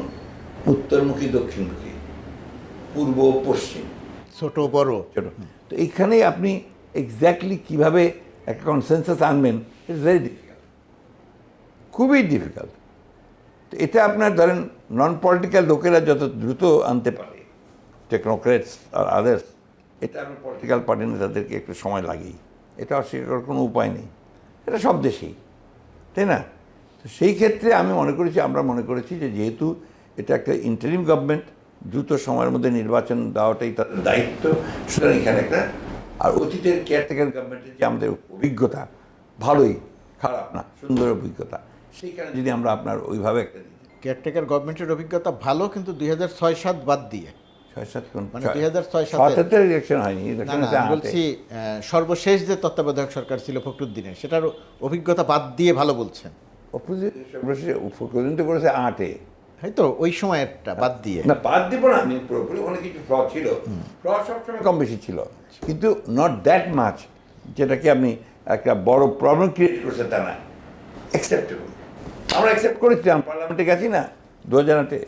উত্তরমুখী, দক্ষিণমুখী, পূর্ব, পশ্চিম, ছোট বড় ছোট। তো এইখানে আপনি এক্স্যাক্টলি কীভাবে একটা কনসেনসাস আনবেন, ইটস ভেরি ডিফিকাল্ট, খুবই ডিফিকাল্ট। তো এটা আপনার ধরেন নন পলিটিক্যাল লোকেরা যত দ্রুত আনতে পারে, টেকনোক্রেটস আর আদার্স, এটা আপনার পলিটিক্যাল পার্টি নেতাদেরকে একটু সময় লাগেই। এটা অস্বীকার করার কোনো উপায় নেই, এটা সব দেশেই, তাই না? তো সেই ক্ষেত্রে আমরা মনে করেছি যে যেহেতু এটা একটা ইন্টারিম গভর্নমেন্ট, দ্রুত সময়ের মধ্যে নির্বাচন দেওয়াটাই তাদের দায়িত্ব। সুতরাং এখানে একটা, আর অতীতের কেয়ারটেকার গভর্নমেন্টের যে আমাদের অভিজ্ঞতা, ভালোই, খারাপ না, সুন্দর অভিজ্ঞতা, সেইখানে যদি আমরা আপনার ওইভাবে একটা দিই। কেয়ারটেকার গভর্নমেন্টের অভিজ্ঞতা ভালো, কিন্তু 2006-07 বাদ দিয়ে, 6-7 কোন মানে 2006-07 7-এর ইলেকশন হয়নি, না ইলেকশন না, হচ্ছে আমি 8-এ। বলছি সর্বশেষ যে তত্ত্বাবধায়ক সরকার ছিল ফখরুদ্দিনের, সেটার অভিজ্ঞতা বাদ দিয়ে ভালো বলছেন, পর্যন্ত করেছে 8-এ। হয়তো ওই সময়টা বাদ দিয়ে। না, বাদ দিব না, আমি পুরোপুরি অনেক কিছু ফ্লড ছিল, ফ্লড সবসময় কম বেশি ছিল, কিন্তু নট দ্যাট মাচ যেটাকে আপনি একটা বড় প্রবলেম ক্রিয়েট করছে তা না, অ্যাকসেপ্টেবল। আমরা অ্যাকসেপ্ট করেছিলাম, পার্লামেন্টে গেছি না 2008-এ।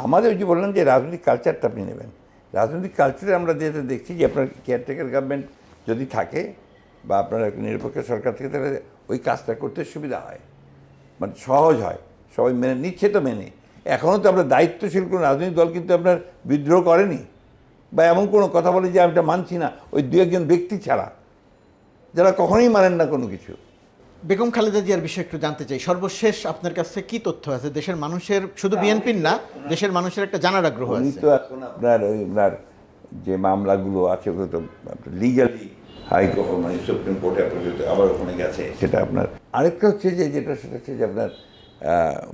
আমাদের ওই যে বললাম যে রাজনৈতিক কালচারটা আপনি নেবেন, রাজনৈতিক কালচারে আমরা যেটা দেখছি যে আপনার কেয়ারটেকার গভর্নমেন্ট যদি থাকে বা আপনার একটা নিরপেক্ষ সরকার থেকে, তাহলে ওই কাজটা করতে সুবিধা হয়, মানে সহজ হয়, সবাই মেনে নিচ্ছে তো মেনে। এখনও তো আপনার দায়িত্বশীল কোনো রাজনৈতিক দল কিন্তু আপনার বিদ্রোহ করেনি বা এমন কোনো কথা বলে যে আমি এটা মানছি না, ওই দু একজন ব্যক্তি ছাড়া, যারা কখনোই মানেন না কোনো কিছু। বেগম খালেদা জিয়ার বিষয়ে একটু জানতে চাই, সর্বশেষ আপনার কাছে কি তথ্য আছে? দেশের মানুষের, শুধু বিএনপির না, দেশের মানুষের একটা জানার আগ্রহ উনি আছে। তো এখন আপনার ওই ওনার যে মামলাগুলো আছে ওগুলো তো লিগালি হাইকোর্ট মানে সুপ্রিম কোর্টে পর্যন্ত আবার ওখানে গেছে। সেটা আপনার আরেকটা হচ্ছে যে যেটা সেটা হচ্ছে যে আপনার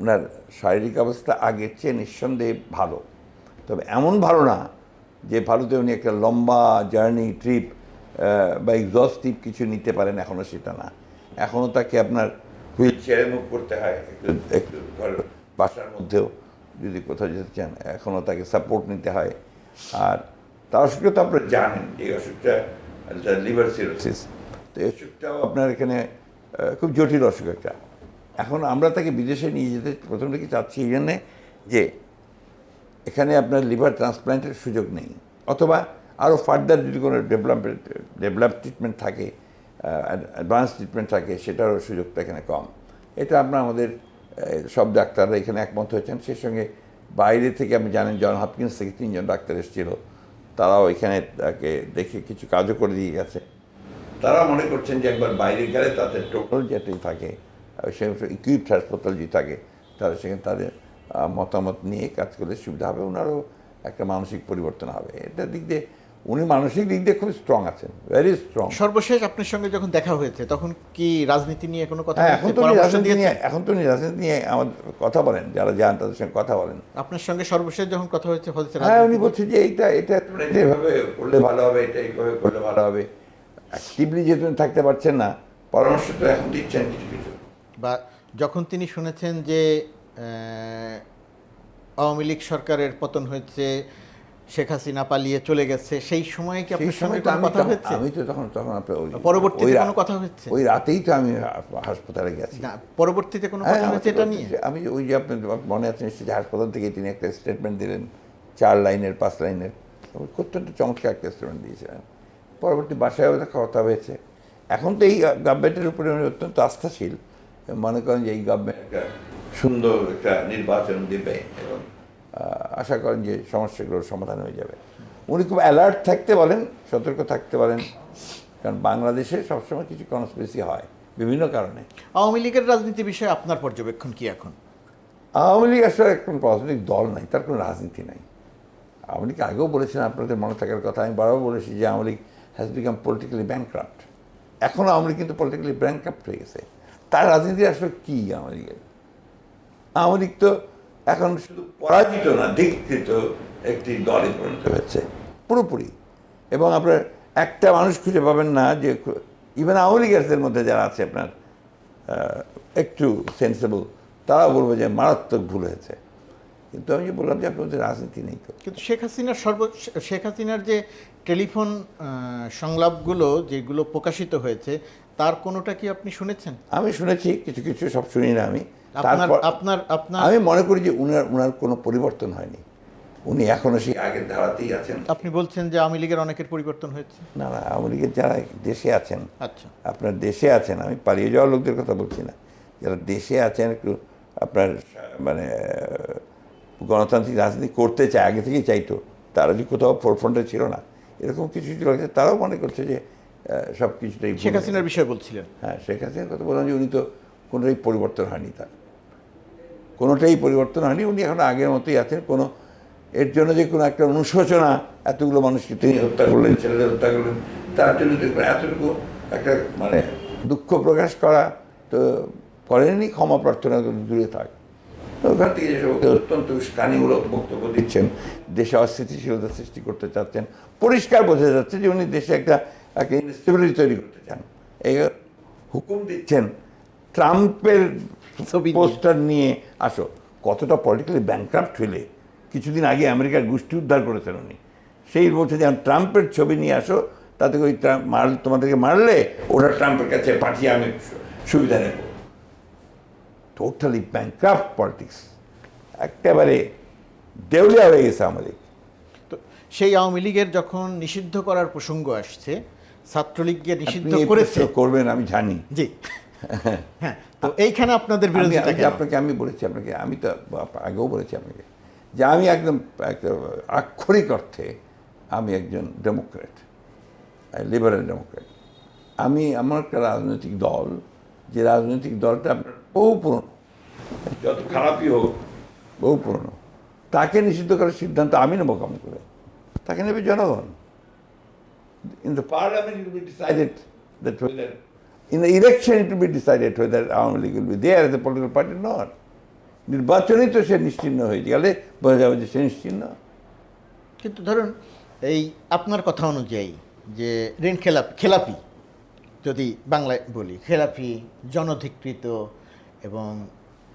ওনার শারীরিক অবস্থা আগের চেয়ে নিঃসন্দেহে ভালো, তবে এমন ভালো না যে ভারতে উনি একটা লম্বা জার্নি ট্রিপ বা এক্সস্টিভ কিছু নিতে পারেন, এখনও সেটা না। এখনও তাকে আপনার হুইল চেয়ারে মুভ করতে হয়, একটু একটু ঘরের বাসার মধ্যেও যদি কোথাও যেতে চান, এখনও তাকে সাপোর্ট নিতে হয়। আর তার অসুখটা তো আপনারা জানেন, এই অসুখটা লিভার সিরোসিস, তো এই অসুখটাও আপনার এখানে খুব জটিল অসুখ একটা। এখন আমরা তাকে বিদেশে নিয়ে যেতে প্রথম থেকে চাচ্ছি এই জন্যে যে এখানে আপনার লিভার ট্রান্সপ্ল্যান্টের সুযোগ নেই, অথবা আরও ফার্দার যদি কোনো ডেভেলপ ট্রিটমেন্ট থাকে, অ্যাডভান্স ট্রিটমেন্ট থাকে, সেটারও সুযোগটা এখানে কম। এটা আপনার আমাদের সব ডাক্তাররা এখানে একমত হয়েছেন। সেই সঙ্গে বাইরে থেকে আপনি জানেন জন হপকিন্স থেকে 3 জন ডাক্তার এসেছিল, তারাও এখানে তাকে দেখে কিছু কাজও করে দিয়ে গেছে। তারা মনে করছেন যে একবার বাইরে গেলে তাদের টোটাল যেটাই থাকে, সেই ইকুইপড হাসপাতাল যদি থাকে, তাহলে সেখানে তাদের মতামত নিয়ে কাজ করলে সুবিধা হবে, ওনারও একটা মানসিক পরিবর্তন হবে। এটার দিক দিয়ে উনি মানসিক দিক দিয়ে খুব স্ট্রং আছেন, ভেরি স্ট্রং। সর্বশেষ আপনার সঙ্গে যখন দেখা হয়েছে তখন কি রাজনীতি নিয়ে কোনো কথা হ্যাঁ, হয়েছে? এখন তো উনি পরামর্শ রাজনীতি নিয়ে দিয়েছেন? এখন তো উনি রাজনীতি নিয়ে আমাদের কথা বলেন, যারা যান তাদের সঙ্গে কথা বলেন। আপনার সঙ্গে সর্বশেষ যখন কথা হয়েছে হয়েছে হ্যাঁ, উনি রাজনীতি বলছেন যে এটা এটা এটা এভাবে করলে ভালো হবে, এটা এইভাবে করলে ভালো হবে। অ্যাক্টিভলি যেহেতু উনি থাকতে পারছেন না, পরামর্শ তো এখন দিচ্ছেন কিছু কিছু। বা যখন তিনি শুনেছেন যে আওয়ামী লীগ সরকারের পতন হয়েছে, শেখ হাসিনা পালিয়ে চলে গেছে, সেই সময় কি সেই আপনার সঙ্গে সময় তো কোনো কথা হয়েছে? আমি তো তখন আপনার পরবর্তীতে কোনো কথা হয়েছে? ওই রাতেই তো আমি হাসপাতালে গেছি। না, পরবর্তীতে কোনো হ্যাঁ, কথা হয়েছে এটা নিয়ে? আমি ওই যে আপনার মনে আছে নিশ্চয়ই, যে হাসপাতাল থেকে তিনি একটা স্টেটমেন্ট দিলেন, 4 লাইনের 5 লাইনের, অত্যন্ত চমৎকার একটা স্টেটমেন্ট দিয়েছিলেন। পরবর্তী বাসায় কথা হয়েছে। এখন তো এই গভর্নমেন্টের উপরে উনি অত্যন্ত আস্থাশীল, মনে করেন যে এই গভর্নমেন্ট একটা সুন্দর একটা নির্বাচন দেবে এবং আশা করেন যে সমস্যাগুলোর সমাধান হয়ে যাবে। উনি খুব অ্যালার্ট থাকতে বলেন, সতর্ক থাকতে বলেন, কারণ বাংলাদেশে সবসময় কিছু কনস্পিরেসি হয় বিভিন্ন কারণে। আওয়ামী লীগের রাজনীতি বিষয়ে আপনার পর্যবেক্ষণ কি এখন? আওয়ামী লীগ আসলে এখন রাজনৈতিক দল নাই, তার কোনো রাজনীতি নাই। আওয়ামী লীগ আগেও বলেছিলেন, আপনাদের মনে থাকার কথা, আমি বারবার বলেছি যে Awami League has become politically bankrupt. এখন আওয়ামী লীগ কিন্তু পলিটিক্যালি ব্যাংক্রাফট হয়ে গেছে। তার রাজনীতি আসলে কী আওয়ামী লীগের? আওয়ামী লীগ তো এখন শুধু পরাজিত না, ধিকৃত একটি দলে পরিণত হয়েছে পুরোপুরি। এবং আপনার একটা মানুষ খুঁজে পাবেন না যে ইভেন আওয়ামী লীগের মধ্যে যারা আছে আপনার একটু সেন্সেবল, তারা বলবো যে মারাত্মক ভুল হয়েছে। কিন্তু আমি যে বললাম যে আপনাদের রাজনীতি নেই তো। কিন্তু শেখ হাসিনার যে টেলিফোন সংলাপগুলো যেগুলো প্রকাশিত হয়েছে, তার কোনোটা কি আপনি শুনেছেন? আমি শুনেছি কিছু কিছু, সব শুনি না আমি। আপনার আমি মনে করি যে উনার কোনো পরিবর্তন হয়নি, উনি এখনো সেই আগের ধারাতেই আছেন। আপনি বলছেন যে আওয়ামী লীগের অনেকের পরিবর্তন হয়েছে? না না, আওয়ামী লীগের যারা দেশে আছেন, আচ্ছা, আপনার দেশে আছেন, আমি পালিয়ে যাওয়া লোকদের কথা বলছি না, যারা দেশে আছেন একটু আপনার মানে গণতান্ত্রিক রাজনীতি করতে চায়, আগে থেকেই চাইতো, তারা যে কোথাও ফোরফ্রন্টে ছিল না, এরকম কিছু কিছু লোক আছে, তারাও মনে করছে যে সব কিছুটাই। শেখ হাসিনার বিষয়ে বলছিলেন? হ্যাঁ, শেখ হাসিনার কথা বললাম যে উনি তো কোনোটাই পরিবর্তন হয়নি তার। কোনোটাই পরিবর্তন হয়নি। উনি এখন আগের মতোই আছেন। কোনো এর জন্য যে কোনো একটা অনুশোচনা, এতগুলো মানুষকে তিনি হত্যা করলেন, ছেলেদের হত্যা করলেন, তার জন্য এতটুকু একটা মানে দুঃখ প্রকাশ করা তো করেননি, ক্ষমা প্রার্থনা দূরে থাক। তো ওখান থেকে যেসব অত্যন্ত উস্কানিমূলক বক্তব্য দিচ্ছেন, দেশে অস্থিতিশীলতা সৃষ্টি করতে চাচ্ছেন, পরিষ্কার বোঝা যাচ্ছে যে উনি দেশে একটা ইনস্টেবিলিটি তৈরি করতে চান। এই হুকুম দিচ্ছেন ট্রাম্পের ছবি নিয়ে। পোস্টার নিয়ে আসো। কতটা পলিটিক্যালি ব্যাংক্রাফ্ট হইলে, কিছুদিন আগে আমেরিকার গোষ্ঠী উদ্ধার করেছেন উনি, সেই বলছে যে ট্রাম্পের ছবি নিয়ে আসো, তাতে ওই তোমাদেরকে মারলে ওটা ট্রাম্পের কাছে পাঠিয়ে আমি সুবিধা নেব। টোটালি ব্যাংক্রাফ্ট পলিটিক্স, একেবারে দেউলিয়া হয়ে গেছে আমাদের। তো সেই আওয়ামী লীগের যখন নিষিদ্ধ করার প্রসঙ্গ আসছে, ছাত্রলীগকে নিষিদ্ধ আপনি এই করেছে। প্রশ্ন করবেন আমি জানি। জি, হ্যাঁ, তো এইখানে আপনাদের বিরোধিতা কেন? আপনাকে আমি বলেছি, আপনাকে আমি তো আগেও বলেছি আপনাকে যে আমি একদম আক্ষরিক অর্থে আমি একজন ডেমোক্রেট, লিবারেল ডেমোক্রেট। আমার একটা রাজনৈতিক দল, যে রাজনৈতিক দলটা আপনার বহু পুরনো, যত খারাপই হোক বহু পুরনো, তাকে নিষিদ্ধ করার সিদ্ধান্ত আমি নেবো কেমন করে? তাকে নেবে জনগণ। In the parliament it will be decided that whether, in the election it will be decided whether Awami League will be there as a political party or not. নির্বাচনেই তো সে নিশ্চিহ্ন হয়ে গেলে বোঝা যাবে যে সে নিশ্চিহ্ন। কিন্তু ধরুন এই আপনার কথা অনুযায়ী যে ঋণ খেলাপি, যদি বাংলায় বলি, খেলাপি, জনধিকৃত এবং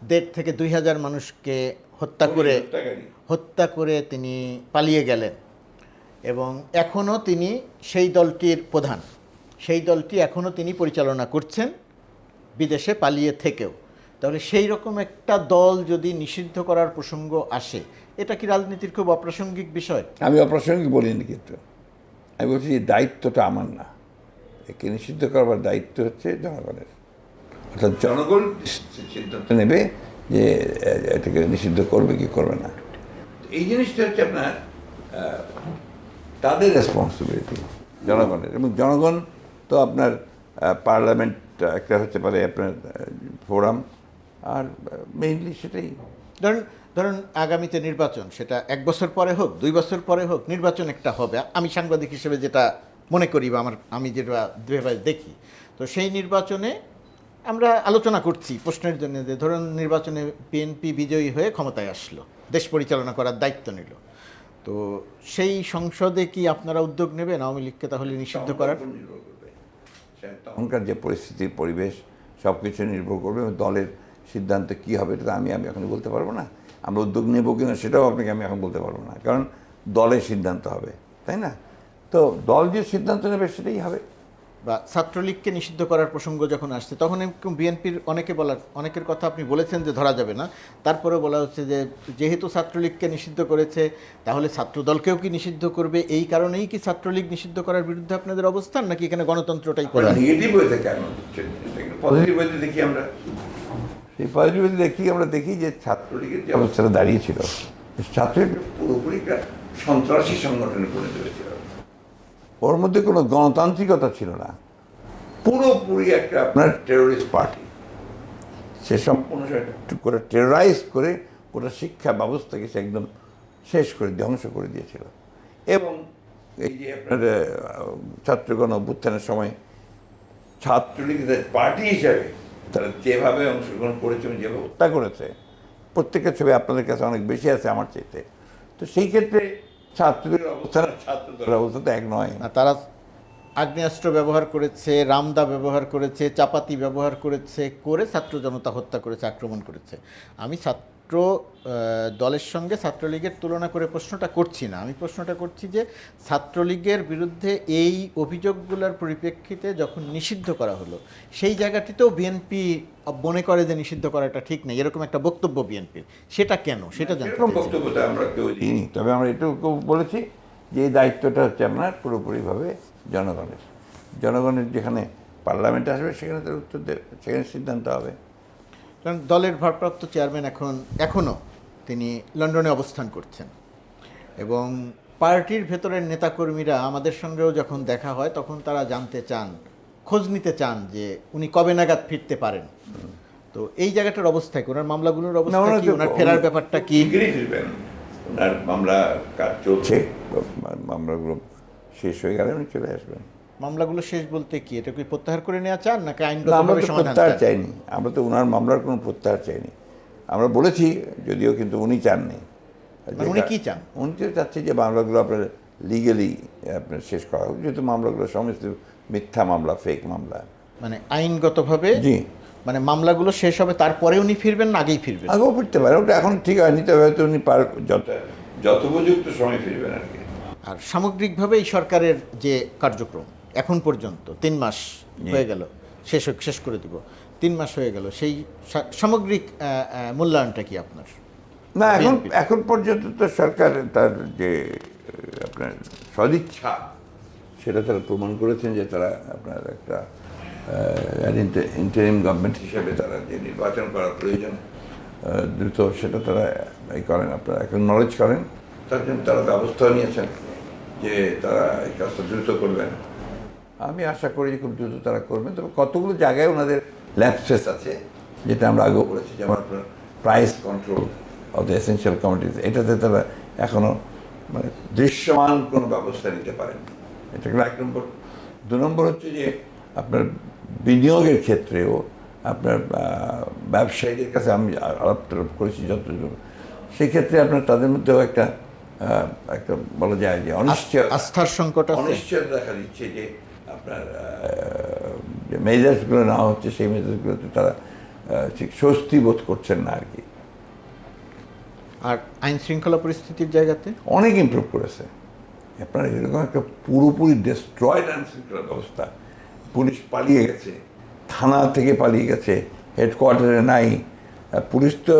1.5 থেকে 2,000 মানুষকে হত্যা করে তিনি পালিয়ে গেলেন এবং এখনও তিনি সেই দলটির প্রধান, সেই দলটি এখনও তিনি পরিচালনা করছেন বিদেশে পালিয়ে থেকেও। তাহলে সেই রকম একটা দল যদি নিষিদ্ধ করার প্রসঙ্গ আসে, এটা কি রাজনীতির খুব অপ্রাসঙ্গিক বিষয়? আমি অপ্রাসঙ্গিক বলিনি, কিন্তু আমি বলছি যে দায়িত্বটা আমার না। একে নিষিদ্ধ করবার দায়িত্ব হচ্ছে জনগণের। অর্থাৎ জনগণ সিদ্ধান্ত নেবে যে এটাকে নিষিদ্ধ করবে কি করবে না। এই জিনিসটা হচ্ছে আপনার তাদের রেসপন্সিবিলিটি, জনগণের। এবং জনগণ তো আপনার পার্লামেন্ট একটা হতে পারে আপনার ফোরাম, আর মেইনলি সেটাই। ধরুন আগামীতে নির্বাচন, সেটা 1 বছর পরে হোক, 2 বছর পরে হোক, নির্বাচন একটা হবে। আমি সাংবাদিক হিসেবে যেটা মনে করি বা আমি যেটা দুভাবে দেখি, তো সেই নির্বাচনে আমরা আলোচনা করছি প্রশ্নের জন্য যে ধরুন নির্বাচনে বিএনপি বিজয়ী হয়ে ক্ষমতায় আসলো, দেশ পরিচালনা করার দায়িত্ব নিল, তো সেই সংসদে কি আপনারা উদ্যোগ নেবেন আওয়ামী লীগকে তাহলে নিষিদ্ধ করার? নির্ভর করবে তখনকার যে পরিস্থিতির পরিবেশ, সব কিছু নির্ভর করবে। দলের সিদ্ধান্ত কী হবে এটা আমি এখন বলতে পারবো না। আমরা উদ্যোগ নেব কিনা সেটাও আপনাকে আমি এখন বলতে পারবো না, কারণ দলের সিদ্ধান্ত হবে, তাই না? তো দল যে সিদ্ধান্ত নেবে সেটাই হবে। বা ছাত্রলীগকে নিষিদ্ধ করার প্রসঙ্গ যখন আসছে, তখন বিএনপির অনেকের কথা আপনি বলেছেন যে ধরা যাবে না, তারপরেও বলা হচ্ছে যে যেহেতু ছাত্রলীগকে নিষিদ্ধ করেছে তাহলে ছাত্রদলকেও কি নিষিদ্ধ করবে? এই কারণেই কি ছাত্রলীগ নিষিদ্ধ করার বিরুদ্ধে আপনাদের অবস্থান, নাকি এখানে গণতন্ত্রটাই প্রধান? নেগেটিভ হয়ে থাকে কেন, পজিটিভ হয়ে দেখি আমরা। সেই পজিটিভ হয়ে দেখি যে ছাত্রলীগের যে অবস্থাটা দাঁড়িয়েছিল, ছাত্রলীগ পুরোপুরি একটা সন্ত্রাসী সংগঠনে পরিণত হয়েছিল। ওর মধ্যে কোনো গণতান্ত্রিকতা ছিল না, পুরোপুরি একটা আপনার টেরোরিস্ট পার্টি। সে সম্পূর্ণ করে টেরোরাইজ করে গোটা শিক্ষা ব্যবস্থাকে সে একদম শেষ করে ধ্বংস করে দিয়েছিল। এবং এই যে আপনার ছাত্রগণ অভ্যুত্থানের সময় ছাত্রলীগের পার্টি হিসাবে তারা যেভাবে অংশগ্রহণ করেছে এবং যেভাবে হত্যা করেছে, প্রত্যেকের ছবি আপনাদের কাছে অনেক বেশি আছে আমার চাইতে। তো সেই ক্ষেত্রে ছাত্রদের অবস্থা ছাত্রদের অবস্থা তো এক নয়। তারা আগ্নেয়াস্ত্র ব্যবহার করেছে, রামদা ব্যবহার করেছে, চাপাতি ব্যবহার করেছে, করে ছাত্র জনতা হত্যা করেছে, আক্রমণ করেছে। আমি ছাত্র দলের সঙ্গে ছাত্রলীগের তুলনা করে প্রশ্নটা করছি না, আমি প্রশ্নটা করছি যে ছাত্রলীগের বিরুদ্ধে এই অভিযোগগুলোর পরিপ্রেক্ষিতে যখন নিষিদ্ধ করা হলো, সেই জায়গাটিতেও বিএনপি মনে করে যে নিষিদ্ধ করাটা ঠিক নেই, এরকম একটা বক্তব্য বিএনপির। সেটা কেন, সেটা জানতে চাই। বক্তব্যটা আমরা কেউ দিইনি, তবে আমরা এটুকু বলেছি যে এই দায়িত্বটা হচ্ছে আপনার পুরোপুরিভাবে জনগণের যেখানে পার্লামেন্টে আসবে সেখানে তার উত্তর দেবে, সেখানে সিদ্ধান্ত হবে। কারণ দলের ভারপ্রাপ্ত চেয়ারম্যান এখনও তিনি লন্ডনে অবস্থান করছেন এবং পার্টির ভেতরের নেতাকর্মীরা আমাদের সঙ্গেও যখন দেখা হয় তখন তারা জানতে চান, খোঁজ নিতে চান যে উনি কবে নাগাদ ফিরতে পারেন। তো এই জায়গাটার অবস্থা কি, ওনার মামলাগুলোর না, অবস্থা ওনার কি, তো ওনার ফেরার ব্যাপারটা কি? শিগগিরই ফিরবেন। ওনার মামলা কাজ চলছে, মামলাগুলো শেষ হয়ে গেলে উনি চলে আসবেন। মামলাগুলো শেষ বলতে কি, এটা কি প্রত্যাহার করে নেওয়া চান নাকি না, আমরা আইনগতভাবে তো সমাধান প্রত্যাহার চান? চাইনি, আমরা তো ওনার মামলার কোনো প্রত্যাহার চাইনি। আমরা বলেছি যদিও, কিন্তু উনি চাননি। মানে উনি কি চান? উনি তো চাচ্ছে যে মামলাগুলো আপনার লিগেলি আপনার শেষ করা হোক, যেহেতু মামলাগুলো সমস্ত মিথ্যা মামলা, ফেক মামলা। মানে আইনগতভাবে, জি, মানে মামলাগুলো শেষ হবে তারপরে উনি ফিরবেন না আগেই ফিরবেন? আগেও ফিরতে পারে, ওটা এখন ঠিক হয়নি, তবে হয়তো উনি যথোপযুক্ত সময় ফিরবেন আর কি। আর সামগ্রিকভাবে এই সরকারের যে কার্যক্রম এখন পর্যন্ত 3 মাস হয়ে গেল, শেষ করে দিব, 3 মাস হয়ে গেল, সেই সামগ্রিক মূল্যায়নটা কি আপনার? না, BNP এখন পর্যন্ত তো সরকার তার যে আপনার সদিচ্ছা, সেটা তারা প্রমাণ করেছেন যে তারা আপনার একটা ইন্টারিম গভর্নমেন্ট হিসেবে তারা যে নির্বাচন করার প্রয়োজন দ্রুত, সেটা তারা করেন, আপনারা এখন নলেজ করেন, তার জন্য তারা ব্যবস্থা নিয়েছেন যে তারা এই কাজটা দ্রুত করবেন। আমি আশা করি যে খুব দ্রুত তারা করবেন। তবে কতগুলো জায়গায় ওনাদের ল্যাপসেস আছে, যেটা আমরা আগেও বলেছি, যেমন আপনার price control of the essential commodities, এটাতে তারা এখনও মানে দৃশ্যমান কোনো ব্যবস্থা নিতে পারেনি। এটা হলো 1 নম্বর। 2 নম্বর হচ্ছে যে আপনার বিনিয়োগের ক্ষেত্রেও আপনার ব্যবসায়ীদের কাছে আমি আলাপ করেছি যতটুকু, সেক্ষেত্রে আপনার তাদের মধ্যেও একটা বলা যায় যে আস্থার সংকট আছে, অনিশ্চয়তা দেখা দিচ্ছে যে আপনার যে মেজার্সগুলো নেওয়া হচ্ছে, সেই মেজার্সগুলোতে তারা ঠিক স্বস্তি বোধ করছেন না আর কি। আর আইন শৃঙ্খলা পরিস্থিতির জায়গাতে অনেক ইমপ্রুভ করেছে। আপনার এরকম একটা পুরোপুরি ডিস্ট্রয়েড আইন শৃঙ্খলা ব্যবস্থা, পুলিশ পালিয়ে গেছে, থানা থেকে পালিয়ে গেছে, হেডকোয়ার্টারে নাই পুলিশ। তো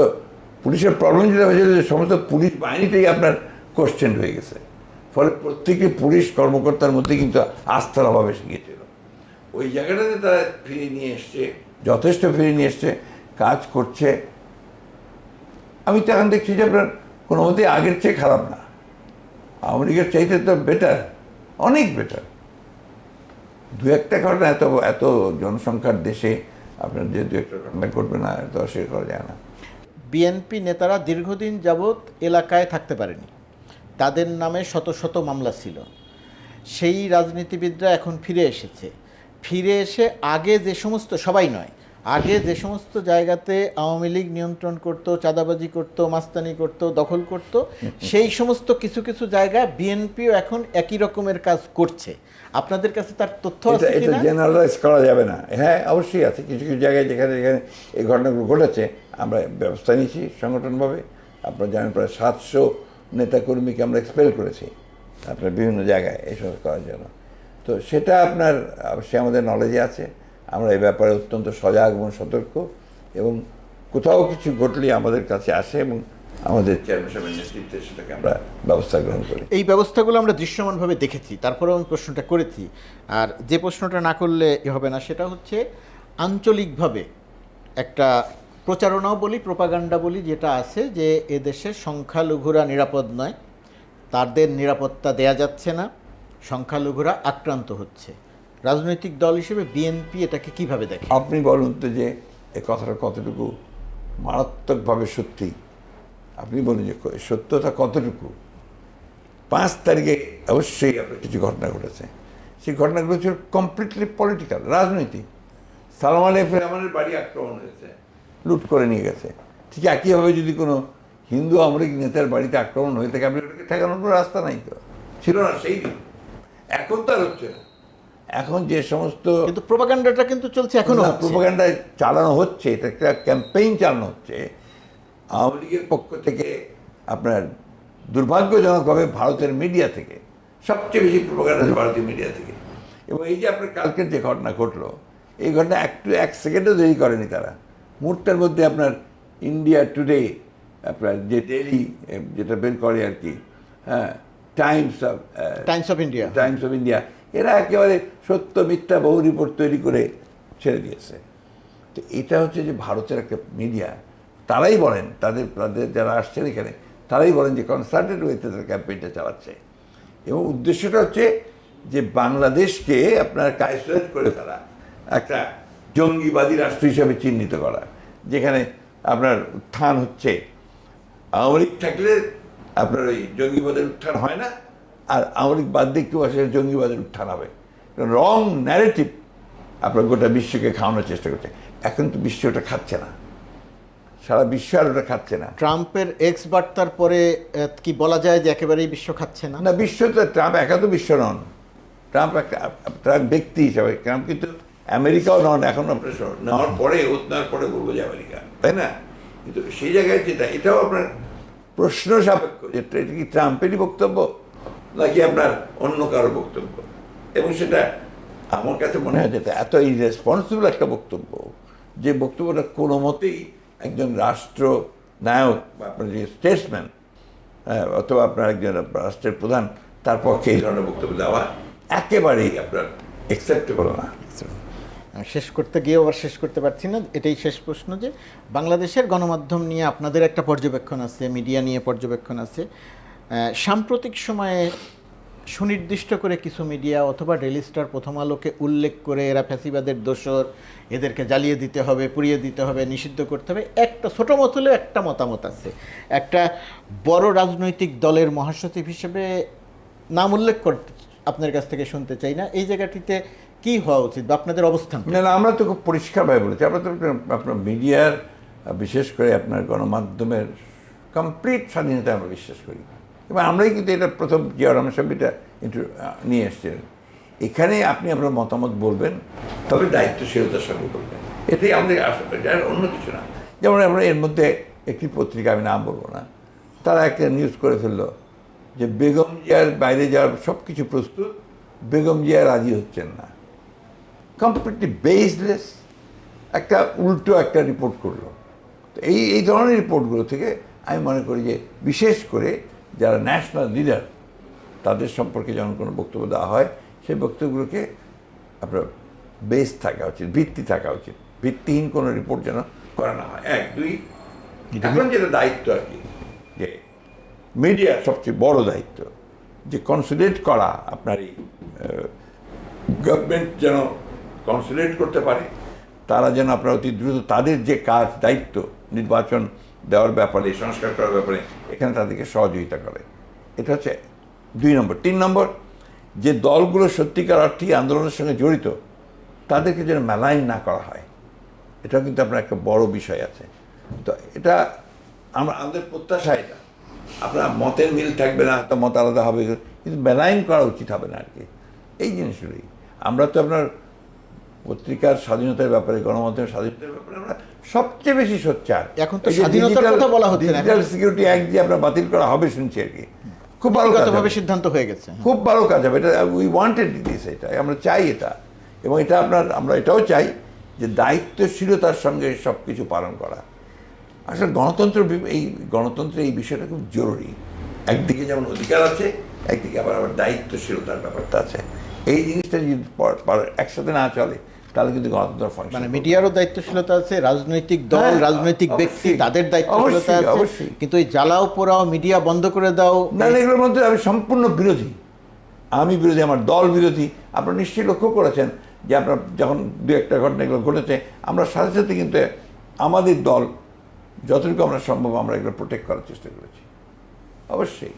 পুলিশের প্রবলেম যেটা হয়েছে যে সমস্ত পুলিশ বাহিনীটাই আপনার কোশ্চেন হয়ে গেছে, ফলে প্রত্যেকে পুলিশ কর্মকর্তার মধ্যে কিন্তু আস্থার অভাব এসে গিয়েছিল। ওই জায়গাটাতে তারা ফিরিয়ে নিয়ে এসছে, যথেষ্ট ফিরিয়ে নিয়ে এসছে, কাজ করছে। আমি তো এখন দেখছি যে আপনার কোনো মতেই আগের চেয়ে খারাপ না, আওয়ামী লীগের চাইতে তো বেটার, অনেক বেটার। 2-1টা ঘটনা, এত জনসংখ্যার দেশে আপনার যে 2-1টা ঘটনা ঘটবে না, এত অস্বীকার করা যায় না। বিএনপি নেতারা দীর্ঘদিন যাবৎ এলাকায় থাকতে পারেনি, তাদের নামে শত শত মামলা ছিল। সেই রাজনীতিবিদরা এখন ফিরে এসেছে, ফিরে এসে আগে যে সমস্ত, সবাই নয়, আগে যে সমস্ত জায়গাতে আওয়ামী লীগ নিয়ন্ত্রণ করত, চাঁদাবাজি করত, মাস্তানি করত, দখল করত, সেই সমস্ত কিছু কিছু জায়গা বিএনপিও এখন একই রকমের কাজ করছে। আপনাদের কাছে তার তথ্য আছে এটা কিনা? জেনারেলাইজ করা যাবে না। হ্যাঁ, অবশ্যই আছে কিছু কিছু জায়গায় যেখানে এই ঘটনাগুলো ঘটেছে, আমরা ব্যবস্থা নিয়েছি সংগঠনভাবে। আপনারা জানেন প্রায় 700 নেতাকর্মীকে আমরা এক্সপেল করেছি আপনার বিভিন্ন জায়গায় এইসব করার জন্য। তো সেটা আপনার অবশ্যই আমাদের নলেজে আছে। আমরা এই ব্যাপারে অত্যন্ত সজাগ এবং সতর্ক, এবং কোথাও কিছু ঘটলে আমাদের কাছে আসে এবং আমাদের চেয়ারম্যান সাহেবের নেতৃত্বে সেটাকে আমরা ব্যবস্থা গ্রহণ করি। এই ব্যবস্থাগুলো আমরা দৃশ্যমানভাবে দেখেছি, তারপরেও আমি প্রশ্নটা করেছি। আর যে প্রশ্নটা না করলে হবে না, সেটা হচ্ছে আঞ্চলিকভাবে একটা প্রচারণাও বলি, প্রোপাগান্ডা বলি, যেটা আছে যে এদেশের সংখ্যালঘুরা নিরাপদ নয়, তাদের নিরাপত্তা দেয়া যাচ্ছে না, সংখ্যালঘুরা আক্রান্ত হচ্ছে। রাজনৈতিক দল হিসেবে বিএনপি এটাকে কিভাবে দেখে? আপনি বলুন তো যে এই কথাটা কতটুকু মারাত্মকভাবে সত্যি? আপনি বলুন যে সত্যতা কতটুকু? 5 তারিখে অবশ্যই আপনার কিছু ঘটনা ঘটেছে, সেই ঘটনাগুলো ছিল কমপ্লিটলি পলিটিক্যাল, রাজনৈতিক। সালাম আলাইকুম রহমানের বাড়ি আক্রমণ হয়েছে, লুট করে নিয়ে গেছে। ঠিক একইভাবে যদি কোনো হিন্দু আমরিক নেতার বাড়িতে আক্রমণ হয়ে থাকে, আপনি ওটাকে ঠেকানোর কোনো রাস্তা নাই, তো ছিল না সেই দিন। এখন তো আর হচ্ছে না। এখন যে সমস্ত কিন্তু প্রোপাগান্ডাটা কিন্তু চলছে এখনো, প্রোপাগান্ডা চালানো হচ্ছে, এটা একটা ক্যাম্পেইন চালানো হচ্ছে আওয়ামী লীগের পক্ষ থেকে। আপনার দুর্ভাগ্যজনকভাবে ভারতের মিডিয়া থেকে সবচেয়ে বেশি প্রোপাগান্ডা আছে, ভারতীয় মিডিয়া থেকে। এবং এই যে আপনার কালকের যে ঘটনা ঘটলো, এই ঘটনা 1 সেকেন্ডও দেরি করেনি তারা। মুহূর্তের মধ্যে আপনার ইন্ডিয়া টুডে, আপনার যে ডেইলি যেটা বের করে আর কি, হ্যাঁ, টাইমস অফ ইন্ডিয়া, এরা একেবারে সত্য মিথ্যা বহু রিপোর্ট তৈরি করে ছেড়ে দিয়েছে। তো এটা হচ্ছে যে ভারতের একটা মিডিয়া, তারাই বলেন, তাদের যারা আসছেন এখানে, তারাই বলেন যে কনসার্টেড ওয়েতে তারা ক্যাম্পেইনটা চালাচ্ছে। এবং উদ্দেশ্যটা হচ্ছে যে বাংলাদেশকে আপনার কাইসোলেট করে তারা একটা জঙ্গিবাদী রাষ্ট্র হিসাবে চিহ্নিত করা। যেখানে আপনার উত্থান হচ্ছে, আওয়ামী লীগ থাকলে আপনার ওই জঙ্গিবাদের উত্থান হয় না, আর আওয়ামী লীগ বাদ দিয়ে কেউ আসলে জঙ্গিবাদের উত্থান হবে। রং ন্যারেটিভ আপনার গোটা বিশ্বকে খাওয়ানোর চেষ্টা করছে। এখন তো বিশ্ব ওটা খাচ্ছে না, সারা বিশ্ব আর ওটা খাচ্ছে না। ট্রাম্পের এক্স বার্তার পরে কি বলা যায় যে একেবারেই বিশ্ব খাচ্ছে না? না, বিশ্ব তো ট্রাম্প একা তো বিশ্ব নন। ট্রাম্প একটা ট্রাম্প ব্যক্তি হিসাবে, ট্রাম্প কিন্তু আমেরিকাও নন এখন। আপনার নেওয়ার পরে নেওয়ার পরে বলবো যে আমেরিকা, তাই না? কিন্তু সেই জায়গায় যেটা, এটাও আপনার প্রশ্ন সাপেক্ষ যে এটা কি ট্রাম্পেরই বক্তব্য নাকি আপনার অন্য কারো বক্তব্য। এবং সেটা আমার কাছে মনে হয় যেটা এত ইরেসপন্সিবল একটা বক্তব্য, যে বক্তব্যটা কোনো মতেই একজন রাষ্ট্র নায়ক বা আপনার যে স্টেটসম্যান অথবা আপনার একজন রাষ্ট্রের প্রধান, তার পক্ষে এই ধরনের বক্তব্য দেওয়া একেবারেই আপনার অ্যাকসেপ্টেবল না। শেষ করতে গিয়ে আবার শেষ করতে পারছি না, এটাই শেষ প্রশ্ন যে বাংলাদেশের গণমাধ্যম নিয়ে আপনাদের একটা পর্যবেক্ষণ আছে, মিডিয়া নিয়ে পর্যবেক্ষণ আছে। সাম্প্রতিক সময়ে সুনির্দিষ্ট করে কিছু মিডিয়া অথবা ডেইলি স্টার, প্রথম আলোকে উল্লেখ করে এরা ফ্যাসিবাদের দোসর, এদেরকে জ্বালিয়ে দিতে হবে, পুড়িয়ে দিতে হবে, নিষিদ্ধ করতে হবে, একটা ছোটো মত হলেও একটা মতামত আছে। একটা বড় রাজনৈতিক দলের মহাসচিব হিসেবে নাম উল্লেখ করতে আপনার কাছ থেকে শুনতে চাই না, এই জায়গাটিতে কি হওয়া উচিত বা আপনাদের অবস্থান? না না, আমরা তো খুব পরিষ্কারভাবে বলেছি, আমরা তো আপনার মিডিয়ার, বিশেষ করে আপনার গণমাধ্যমের কমপ্লিট স্বাধীনতা আমরা বিশ্বাস করি। এবং আমরাই কিন্তু এটা প্রথম জিয়া রহমান সাহেব এটা নিয়ে এসছেন। এখানে আপনি আপনার মতামত বলবেন, তবে দায়িত্বশীলতার সঙ্গে বলবেন, এটাই আমাদের আসলে, যার অন্য কিছু না। যেমন আমরা এর মধ্যে একটি পত্রিকা, আমি নাম বলবো না, তারা একটা নিউজ করে ফেললো যে বেগম জিয়ার বাইরে যাওয়ার সব কিছু প্রস্তুত, বেগম জিয়া রাজি হচ্ছেন না। কমপ্লিটলি বেসলেস একটা উল্টো একটা রিপোর্ট করলো। তো এই ধরনের রিপোর্টগুলো থেকে আমি মনে করি যে বিশেষ করে যারা ন্যাশনাল লিডার, তাদের সম্পর্কে যখন কোনো বক্তব্য দেওয়া হয়, সেই বক্তব্যগুলোকে আপনার বেস থাকা উচিত, ভিত্তি থাকা উচিত। ভিত্তিহীন কোনো রিপোর্ট যেন করা না হয়। এক, দুই, এখন যেটা দায়িত্ব আর কি, যে মিডিয়ার সবচেয়ে বড় দায়িত্ব যে কনসোলিডেট করা, আপনার এই গভর্নমেন্ট যেন কনসোলিডেট করতে পারে, তারা যেন আপনার অতি দ্রুত তাদের যে কাজ, দায়িত্ব, নির্বাচন দেওয়ার ব্যাপারে, সংস্কার করার ব্যাপারে, এখানে তাদেরকে সহযোগিতা করে। এটা হচ্ছে 2 নম্বর। 3 নম্বর, যে দলগুলো সত্যিকার অর্থে আন্দোলনের সঙ্গে জড়িত, তাদেরকে যেন মেলাইন না করা হয়, এটাও কিন্তু আপনার একটা বড় বিষয় আছে। তো এটা আমাদের প্রত্যাশা, এটা আপনার মতের মিল থাকবে না, তো মত আলাদা হবে, কিন্তু মেলাইন করা উচিত হবে না আর কি। এই জিনিসগুলোই আমরা তো আপনার পত্রিকার স্বাধীনতার ব্যাপারে, গণমাধ্যমের স্বাধীনতার ব্যাপারে আমরা সবচেয়ে বেশি সোচ্চার। এখন তো স্বাধীনতার কথা বলা হচ্ছে না, ডিজিটাল সিকিউরিটি অ্যাক্ট যে আপনার বাতিল করা হবে শুনছি আর কি, খুব ভালো কাজ হবে, সিদ্ধান্ত হয়ে গেছে, খুব ভালো কাজ হবে। এটা উই ওয়ান্টেড দিস, এটা আমরা চাই এটা। এবং এটা আমরা এটাও চাই যে দায়িত্বশীলতার সঙ্গে সব কিছু পালন করা। আসলে গণতন্ত্রের এই বিষয়টা খুব জরুরি। একদিকে যেমন অধিকার আছে, একদিকে আবার দায়িত্বশীলতার ব্যাপারটা আছে। এই জিনিসটা যদি একসাথে না চলে, তাহলে কিন্তু গণতন্ত্র ফাংশন। মানে মিডিয়ারও দায়িত্বশীলতা আছে, রাজনৈতিক দল, রাজনৈতিক ব্যক্তি, তাদের দায়িত্বশীলতা আছে, কিন্তু এই জ্বালাও পোড়াও, মিডিয়া বন্ধ করে দাও, না, এগুলোর মধ্যে আমি সম্পূর্ণ বিরোধী। আমি বিরোধী, আমার দল বিরোধী। আপনারা নিশ্চয়ই লক্ষ্য করেছেন যে আপনার যখন 2-1টা ঘটনা এগুলো ঘটেছে, আমরা সাথে সাথে কিন্তু আমাদের দল যতটুকু আমরা সম্ভব আমরা এগুলো প্রোটেক্ট করার চেষ্টা করেছি, অবশ্যই।